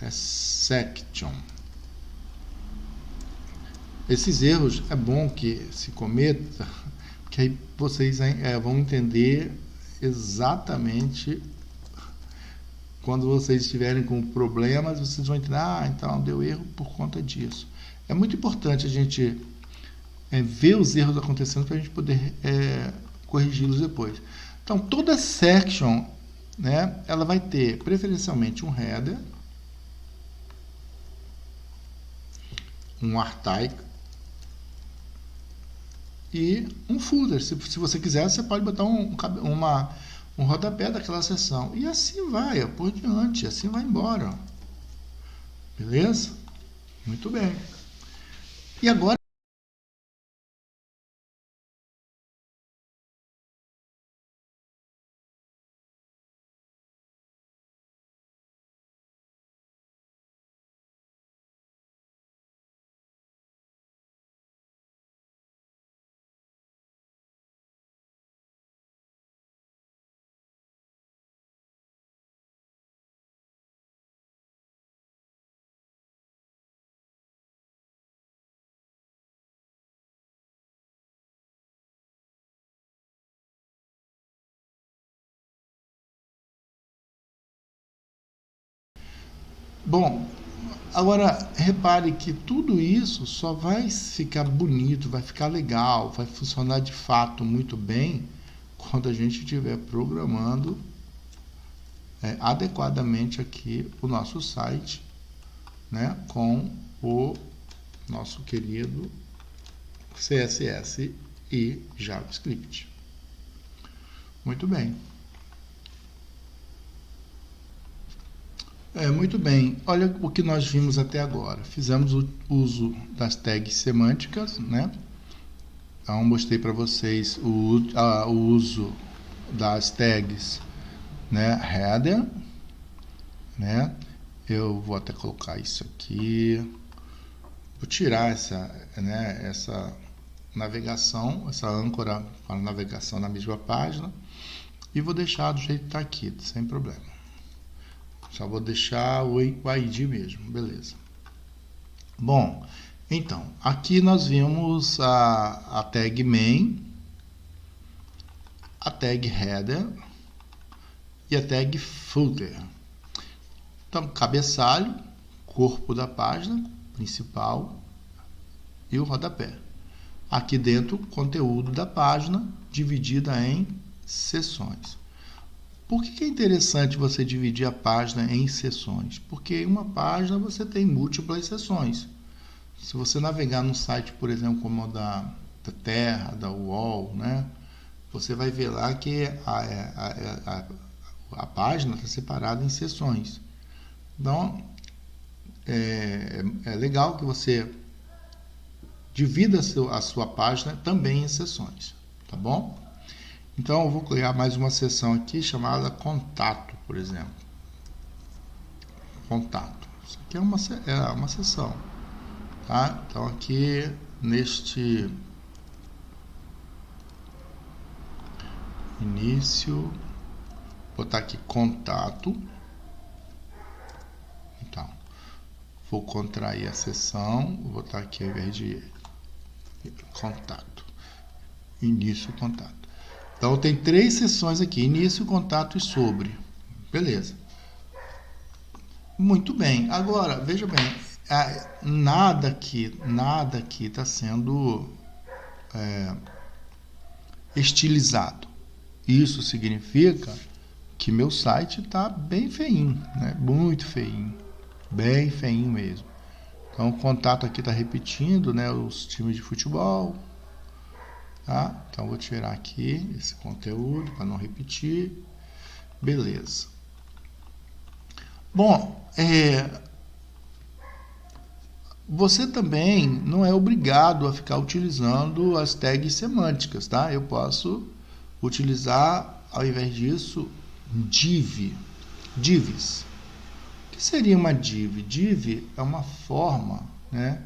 É section. Esses erros é bom que se cometa, porque aí vocês vão entender exatamente quando vocês estiverem com problemas, vocês vão entender, então deu erro por conta disso. É muito importante a gente ver os erros acontecendo para a gente poder corrigi-los depois. Então, toda section, né, ela vai ter preferencialmente um header, um artaico e um footer. Se você quiser, você pode botar um rodapé daquela seção. E assim vai, ó, por diante, assim vai embora. Ó. Beleza? Muito bem. E agora bom, agora repare que tudo isso só vai ficar bonito, vai ficar legal, vai funcionar de fato muito bem quando a gente estiver programando adequadamente aqui o nosso site, né, com o nosso querido CSS e JavaScript. Muito bem. Muito bem, olha o que nós vimos até agora. Fizemos o uso das tags semânticas, né? Então, mostrei para vocês o uso das tags, né? Header, né? Eu vou até colocar isso aqui. Vou tirar essa navegação, essa âncora para navegação na mesma página e vou deixar do jeito que está aqui, sem problema. Só vou deixar o ID mesmo, beleza. Bom, então, aqui nós vimos a tag main, a tag header e a tag footer. Então, cabeçalho, corpo da página principal e o rodapé. Aqui dentro, conteúdo da página dividida em seções. Por que é interessante você dividir a página em seções? Porque em uma página você tem múltiplas seções. Se você navegar num site, por exemplo, como o da Terra, da UOL, né, você vai ver lá que A página está separada em seções. Então, é legal que você divida a sua página também em seções, tá bom? Então, eu vou criar mais uma seção aqui chamada Contato, por exemplo. Contato. Isso aqui é uma seção, tá? Então, aqui neste início, vou botar aqui Contato. Então, vou contrair a seção, vou botar aqui ao invés de Contato. Início, Contato. Então, tem 3 seções aqui: início, contato e sobre. Beleza. Muito bem. Agora, veja bem, nada aqui está sendo estilizado. Isso significa que meu site está bem feinho, né? Muito feinho, bem feinho mesmo. Então, o contato aqui está repetindo, né, os times de futebol. Tá? Então, vou tirar aqui esse conteúdo para não repetir. Beleza. Bom, você também não é obrigado a ficar utilizando as tags semânticas, tá? Eu posso utilizar, ao invés disso, divs. O que seria uma div? Div é uma forma, né?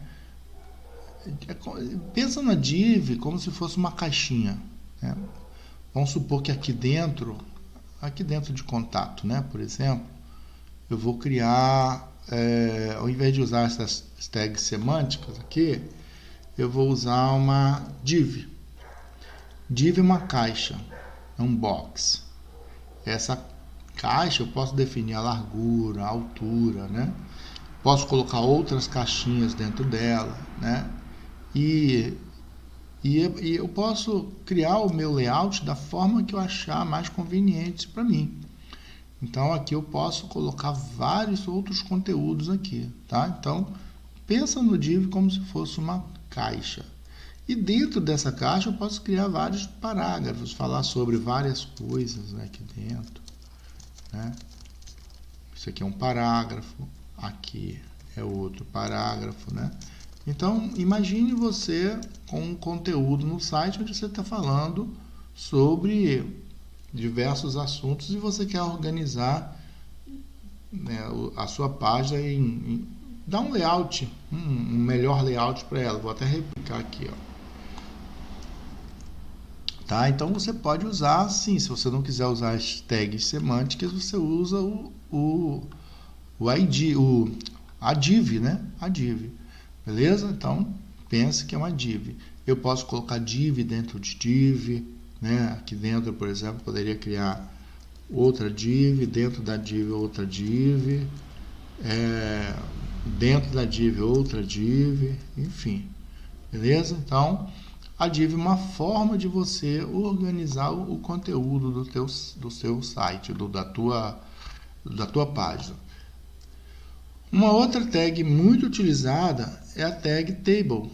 Pensa na div como se fosse uma caixinha, né? Vamos supor que aqui dentro de contato, né, por exemplo, eu vou criar, ao invés de usar essas tags semânticas aqui, eu vou usar uma div. Div é uma caixa, é um box. Essa caixa eu posso definir a largura, a altura, né? Posso colocar outras caixinhas dentro dela, né? E eu posso criar o meu layout da forma que eu achar mais conveniente para mim. Então, aqui eu posso colocar vários outros conteúdos aqui, tá? Então, pensa no div como se fosse uma caixa. E dentro dessa caixa eu posso criar vários parágrafos, falar sobre várias coisas, né, aqui dentro, né? Isso aqui é um parágrafo, aqui é outro parágrafo, né? Então, imagine você com um conteúdo no site onde você está falando sobre diversos assuntos e você quer organizar, né, a sua página dar um layout, um melhor layout para ela. Vou até replicar aqui, ó. Tá? Então, você pode usar, sim, se você não quiser usar as tags semânticas, você usa a div, né? A div. Beleza? Então, pense que é uma div. Eu posso colocar div dentro de div, né? Aqui dentro, por exemplo, poderia criar outra div, dentro da div outra div, dentro da div outra div, enfim. Beleza? Então, a div é uma forma de você organizar o conteúdo do seu site, da tua página. Uma outra tag muito utilizada é a tag table,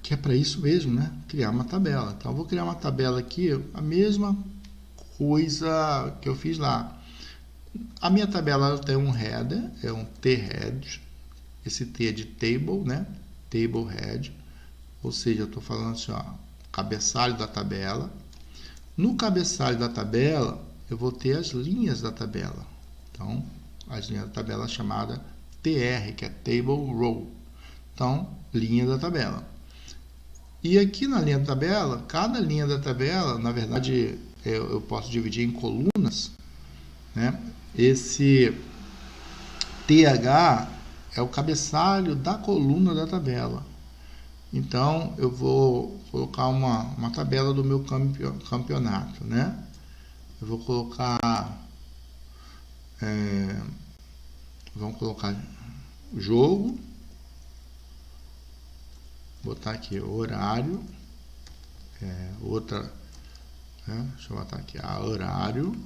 que é para isso mesmo, né? Criar uma tabela. Então, eu vou criar uma tabela aqui, a mesma coisa que eu fiz lá. A minha tabela tem um header, é um t-head. Esse t é de table, né? Table head. Ou seja, eu estou falando assim, ó, cabeçalho da tabela. No cabeçalho da tabela, eu vou ter as linhas da tabela. Então, as linhas da tabela chamada TR, que é Table Row. Então, linha da tabela. E aqui na linha da tabela, cada linha da tabela, na verdade, eu posso dividir em colunas, né? Esse TH é o cabeçalho da coluna da tabela. Então, eu vou colocar uma tabela do meu campeonato, né? Eu vou colocar... vamos colocar jogo, botar aqui horário, outra, né? Deixa eu botar aqui horário.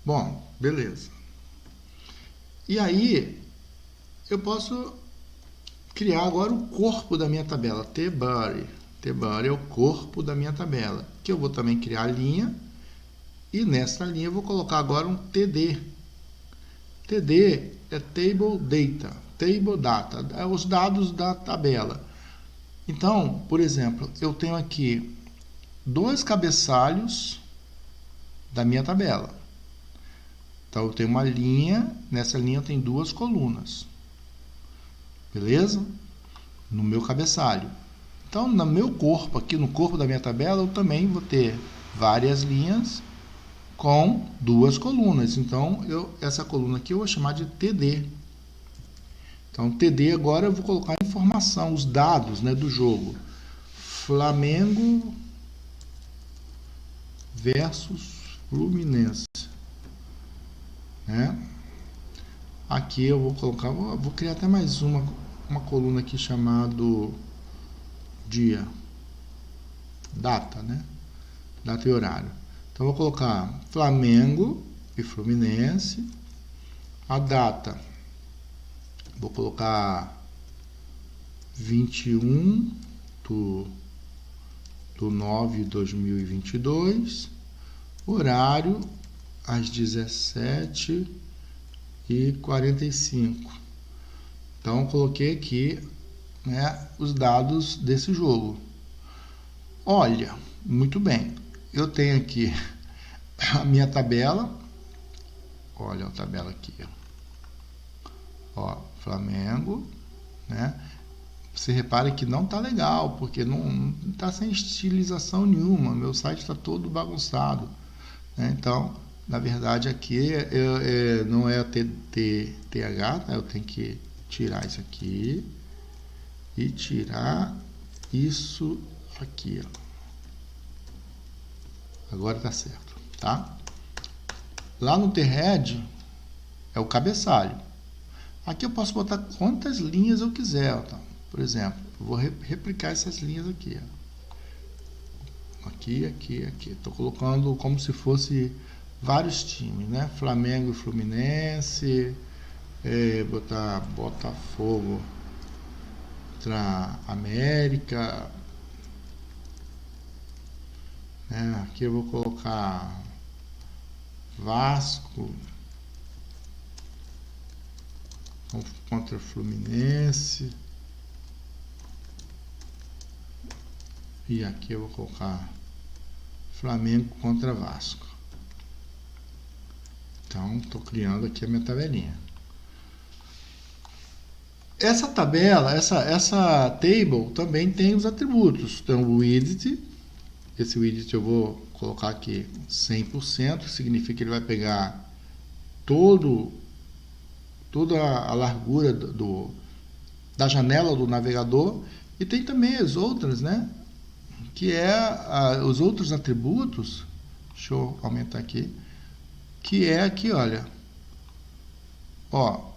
Bom, beleza. E aí eu posso criar agora o corpo da minha tabela, T-body. T-body é o corpo da minha tabela, que eu vou também criar a linha E nessa linha eu vou colocar agora um TD. TD é Table Data, Table Data, é os dados da tabela. Então, por exemplo, eu tenho aqui 2 cabeçalhos da minha tabela. Então, eu tenho uma linha, nessa linha eu tenho 2 colunas. Beleza? No meu cabeçalho. Então, no meu corpo, aqui no corpo da minha tabela, eu também vou ter várias linhas com 2 colunas. Então, essa coluna aqui eu vou chamar de TD. Então, TD agora eu vou colocar a informação, os dados, né, do jogo. Flamengo versus Fluminense. Né? Aqui eu vou colocar, vou criar até mais uma coluna aqui chamado dia, data, né? Data e horário. Então, vou colocar Flamengo e Fluminense. A data, vou colocar 21/9/2022. Horário, às 17h45. Então, eu coloquei aqui, né, os dados desse jogo. Olha, muito bem. Eu tenho aqui a minha tabela. Olha a tabela aqui. Ó, Flamengo, né? Você repara que não tá legal, porque não tá sem estilização nenhuma. Meu site está todo bagunçado, né? Então, na verdade, aqui não é TH, tá? Eu tenho que tirar isso aqui e tirar isso aqui, ó. Agora tá certo, tá? Lá no T-Head é o cabeçalho. Aqui eu posso botar quantas linhas eu quiser, tá? Por exemplo, eu vou replicar essas linhas aqui, ó. Aqui, aqui, aqui. Estou colocando como se fosse vários times, né? Flamengo e Fluminense, botar Botafogo contra América, né? Aqui eu vou colocar Vasco contra Fluminense. E aqui eu vou colocar Flamengo contra Vasco. Então, estou criando aqui a minha tabelinha. Essa tabela, essa table também tem os atributos. Então, o widget. Esse widget eu vou colocar aqui 100%, significa que ele vai pegar toda a largura da janela do navegador. E tem também as outras, né? Que os outros atributos. Deixa eu aumentar aqui. Que é aqui, olha. Ó,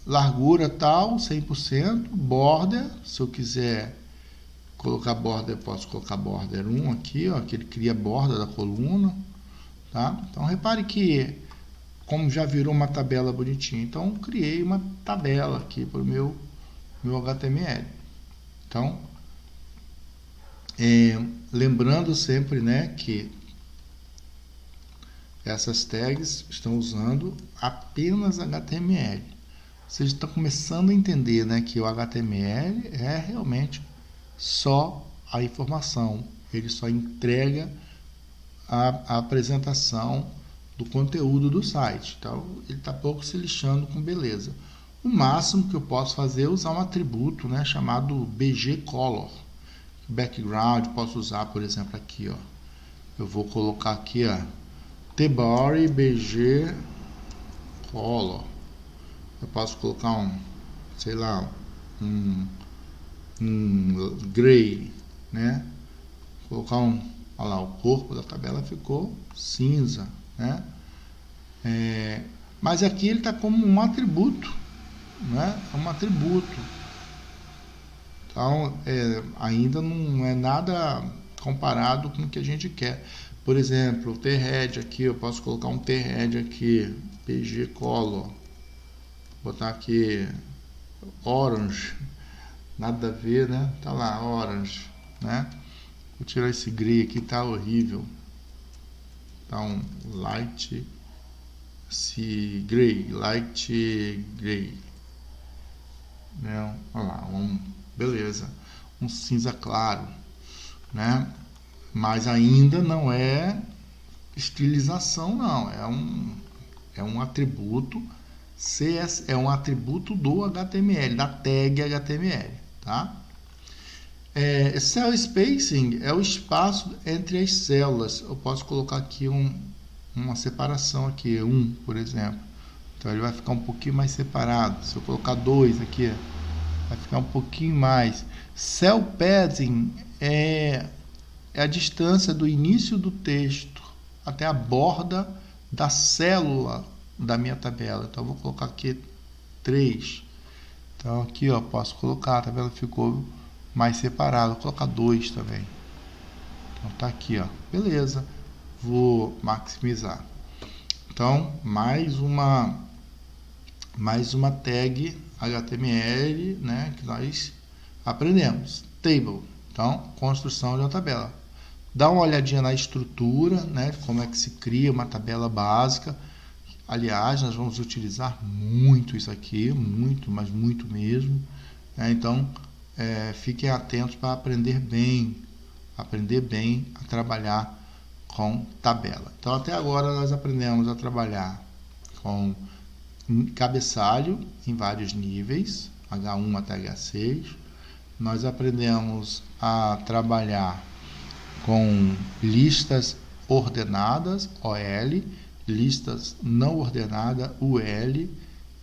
largura tal, 100%. Border, se eu quiser colocar border, eu posso colocar border 1 aqui, ó, que ele cria a borda da coluna, tá? Então, repare que, como já virou uma tabela bonitinha, então, eu criei uma tabela aqui para o meu HTML. Então, lembrando sempre, né, que essas tags estão usando apenas HTML. Vocês estão começando a entender, né, que o HTML é realmente só a informação. Ele só entrega a apresentação do conteúdo do site. Então, ele está pouco se lixando com beleza. O máximo que eu posso fazer é usar um atributo, né, chamado bgcolor. Background, posso usar, por exemplo, aqui, ó. Eu vou colocar aqui, ó, tbody bg color. Eu posso colocar sei lá, um gray, né? Colocar olha lá, o corpo da tabela ficou cinza, né? Mas aqui ele está como um atributo, né? É um atributo. Então, ainda não é nada comparado com o que a gente quer. Por exemplo, o T-Head aqui, eu posso colocar um T-Head aqui, PG Color, botar aqui Orange, nada a ver, né? Tá lá, Orange, né? Vou tirar esse gray aqui, tá horrível. Então, light gray, né? Olha lá, beleza, um cinza claro, né? Mas ainda não é estilização, não, é um atributo é um atributo do HTML, da tag HTML, tá? Cell spacing é o espaço entre as células. Eu posso colocar aqui uma separação aqui, por exemplo. Então ele vai ficar um pouquinho mais separado. Se eu colocar 2 aqui, vai ficar um pouquinho mais. Cell padding é a distância do início do texto até a borda da célula da minha tabela. Então eu vou colocar aqui 3. Então aqui, ó, posso colocar, a tabela ficou mais separada. Vou colocar 2 também. Então tá aqui, ó. Beleza. Vou maximizar. Então, mais uma tag HTML, né, que nós aprendemos. Table. Então, construção de uma tabela. Dá uma olhadinha na estrutura, né, como é que se cria uma tabela básica. Aliás, nós vamos utilizar muito isso aqui, muito, mas muito mesmo. Então, fiquem atentos para aprender bem a trabalhar com tabela. Então, até agora nós aprendemos a trabalhar com cabeçalho em vários níveis, H1 até H6. Nós aprendemos a trabalhar com listas ordenadas, OL, listas não ordenadas, UL,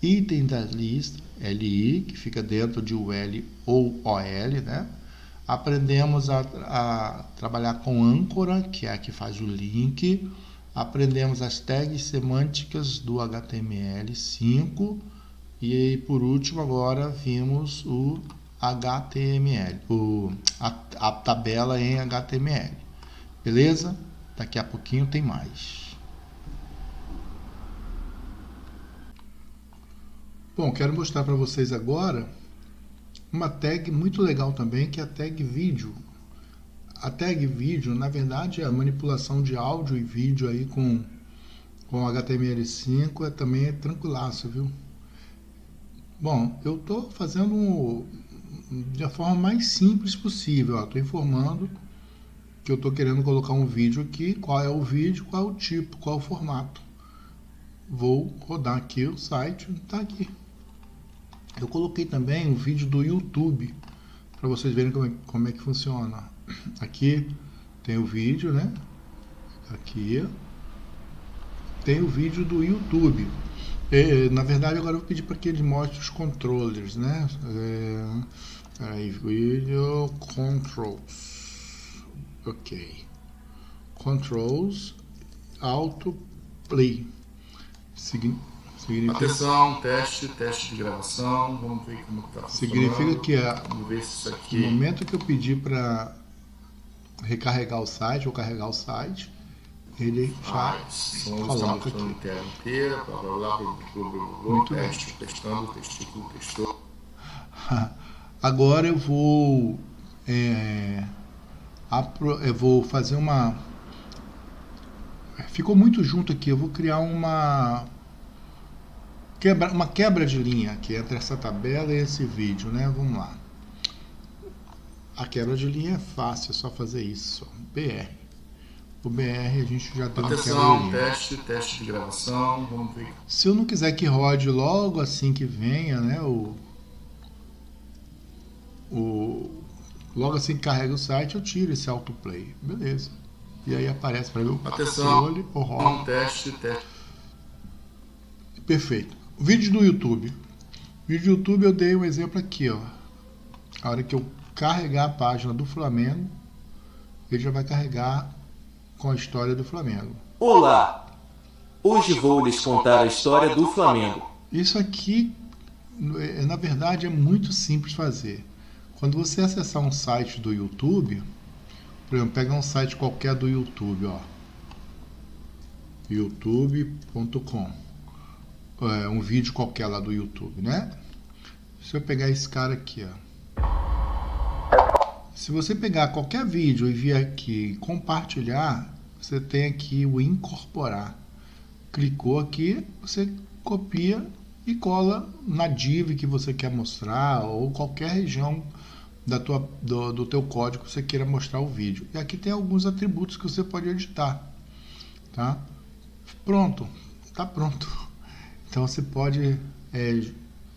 item da lista, LI, que fica dentro de UL ou OL, né? Aprendemos a trabalhar com âncora, que é a que faz o link. Aprendemos as tags semânticas do HTML5. E por último, agora vimos o HTML, a tabela em HTML. Beleza? Daqui a pouquinho tem mais. Bom, quero mostrar para vocês agora uma tag muito legal também, que é a tag vídeo. A tag vídeo, na verdade, é a manipulação de áudio e vídeo aí com HTML5 também é tranquilaço, viu? Bom, eu estou fazendo da forma mais simples possível. Estou informando que eu estou querendo colocar um vídeo aqui. Qual é o vídeo, qual é o tipo, qual é o formato. Vou rodar aqui o site, está aqui. Eu coloquei também um vídeo do YouTube, para vocês verem como é que funciona. Aqui tem o vídeo, né? Aqui tem o vídeo do YouTube. Na verdade, agora eu vou pedir para que ele mostre os controllers, né? Aí, video controls. Ok. Controls, autoplay. Significa... Atenção, teste de gravação. Vamos ver como está funcionando. Significa que vamos ver se isso aqui... no momento que eu pedir para recarregar o site ou carregar o site, ele já coloca aqui. Inteira, blá, blá, blá, muito bem. Testou. Agora eu vou fazer uma... Ficou muito junto aqui. Eu vou criar uma quebra de linha aqui entre essa tabela e esse vídeo, né? Vamos lá. A quebra de linha é fácil, é só fazer isso. BR. O BR a gente já tem uma quebra de linha. Teste de gravação. Vamos ver. Se eu não quiser que rode logo assim que venha, né? Logo assim que carrega o site, eu tiro esse autoplay. Beleza. E aí aparece para mim o controle, o roda. Teste. Perfeito. Vídeo do YouTube. Vídeo do YouTube eu dei um exemplo aqui, ó. A hora que eu carregar a página do Flamengo, ele já vai carregar com a história do Flamengo. Olá! Hoje vou lhes contar a história do Flamengo. Isso aqui, na verdade, é muito simples fazer. Quando você acessar um site do YouTube, por exemplo, pega um site qualquer do YouTube, ó, youtube.com, um vídeo qualquer lá do YouTube, né? Se eu pegar esse cara aqui, ó, se você pegar qualquer vídeo e vir aqui e compartilhar, você tem aqui o incorporar. Clicou aqui, você copia e cola na div que você quer mostrar ou qualquer região do teu código que você queira mostrar o vídeo. E aqui tem alguns atributos que você pode editar, tá? Pronto, tá pronto. Então você pode,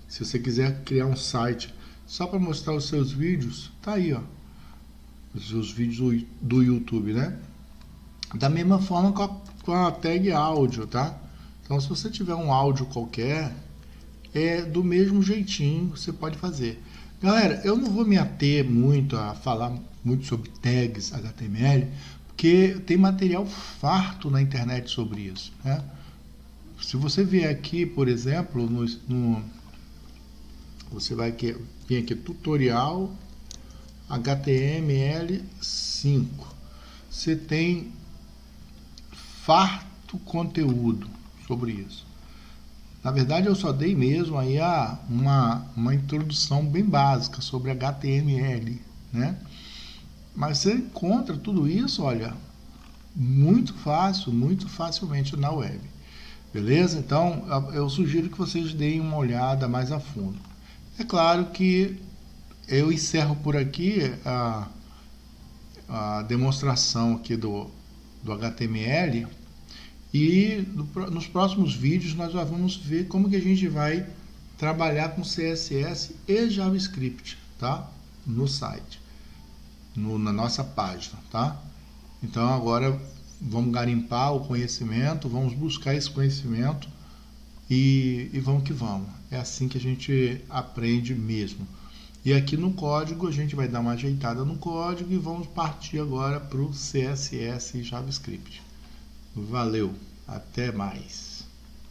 se você quiser criar um site só para mostrar os seus vídeos, tá aí, ó, os seus vídeos do YouTube, né? Da mesma forma com a tag áudio, tá? Então se você tiver um áudio qualquer, do mesmo jeitinho você pode fazer. Galera, eu não vou me ater muito a falar muito sobre tags HTML, porque tem material farto na internet sobre isso, né? Se você vier aqui, por exemplo, você vai vir aqui, tutorial HTML5. Você tem farto conteúdo sobre isso. Na verdade, eu só dei mesmo aí uma introdução bem básica sobre HTML, né? Mas você encontra tudo isso, olha, muito fácil, muito facilmente na web. Beleza? Então, eu sugiro que vocês deem uma olhada mais a fundo. É claro que eu encerro por aqui a demonstração aqui do HTML. E nos próximos vídeos nós já vamos ver como que a gente vai trabalhar com CSS e JavaScript, tá? No site, na nossa página, tá? Então agora vamos garimpar o conhecimento, vamos buscar esse conhecimento e vamos que vamos. É assim que a gente aprende mesmo. E aqui no código a gente vai dar uma ajeitada no código e vamos partir agora para o CSS e JavaScript. Valeu, até mais.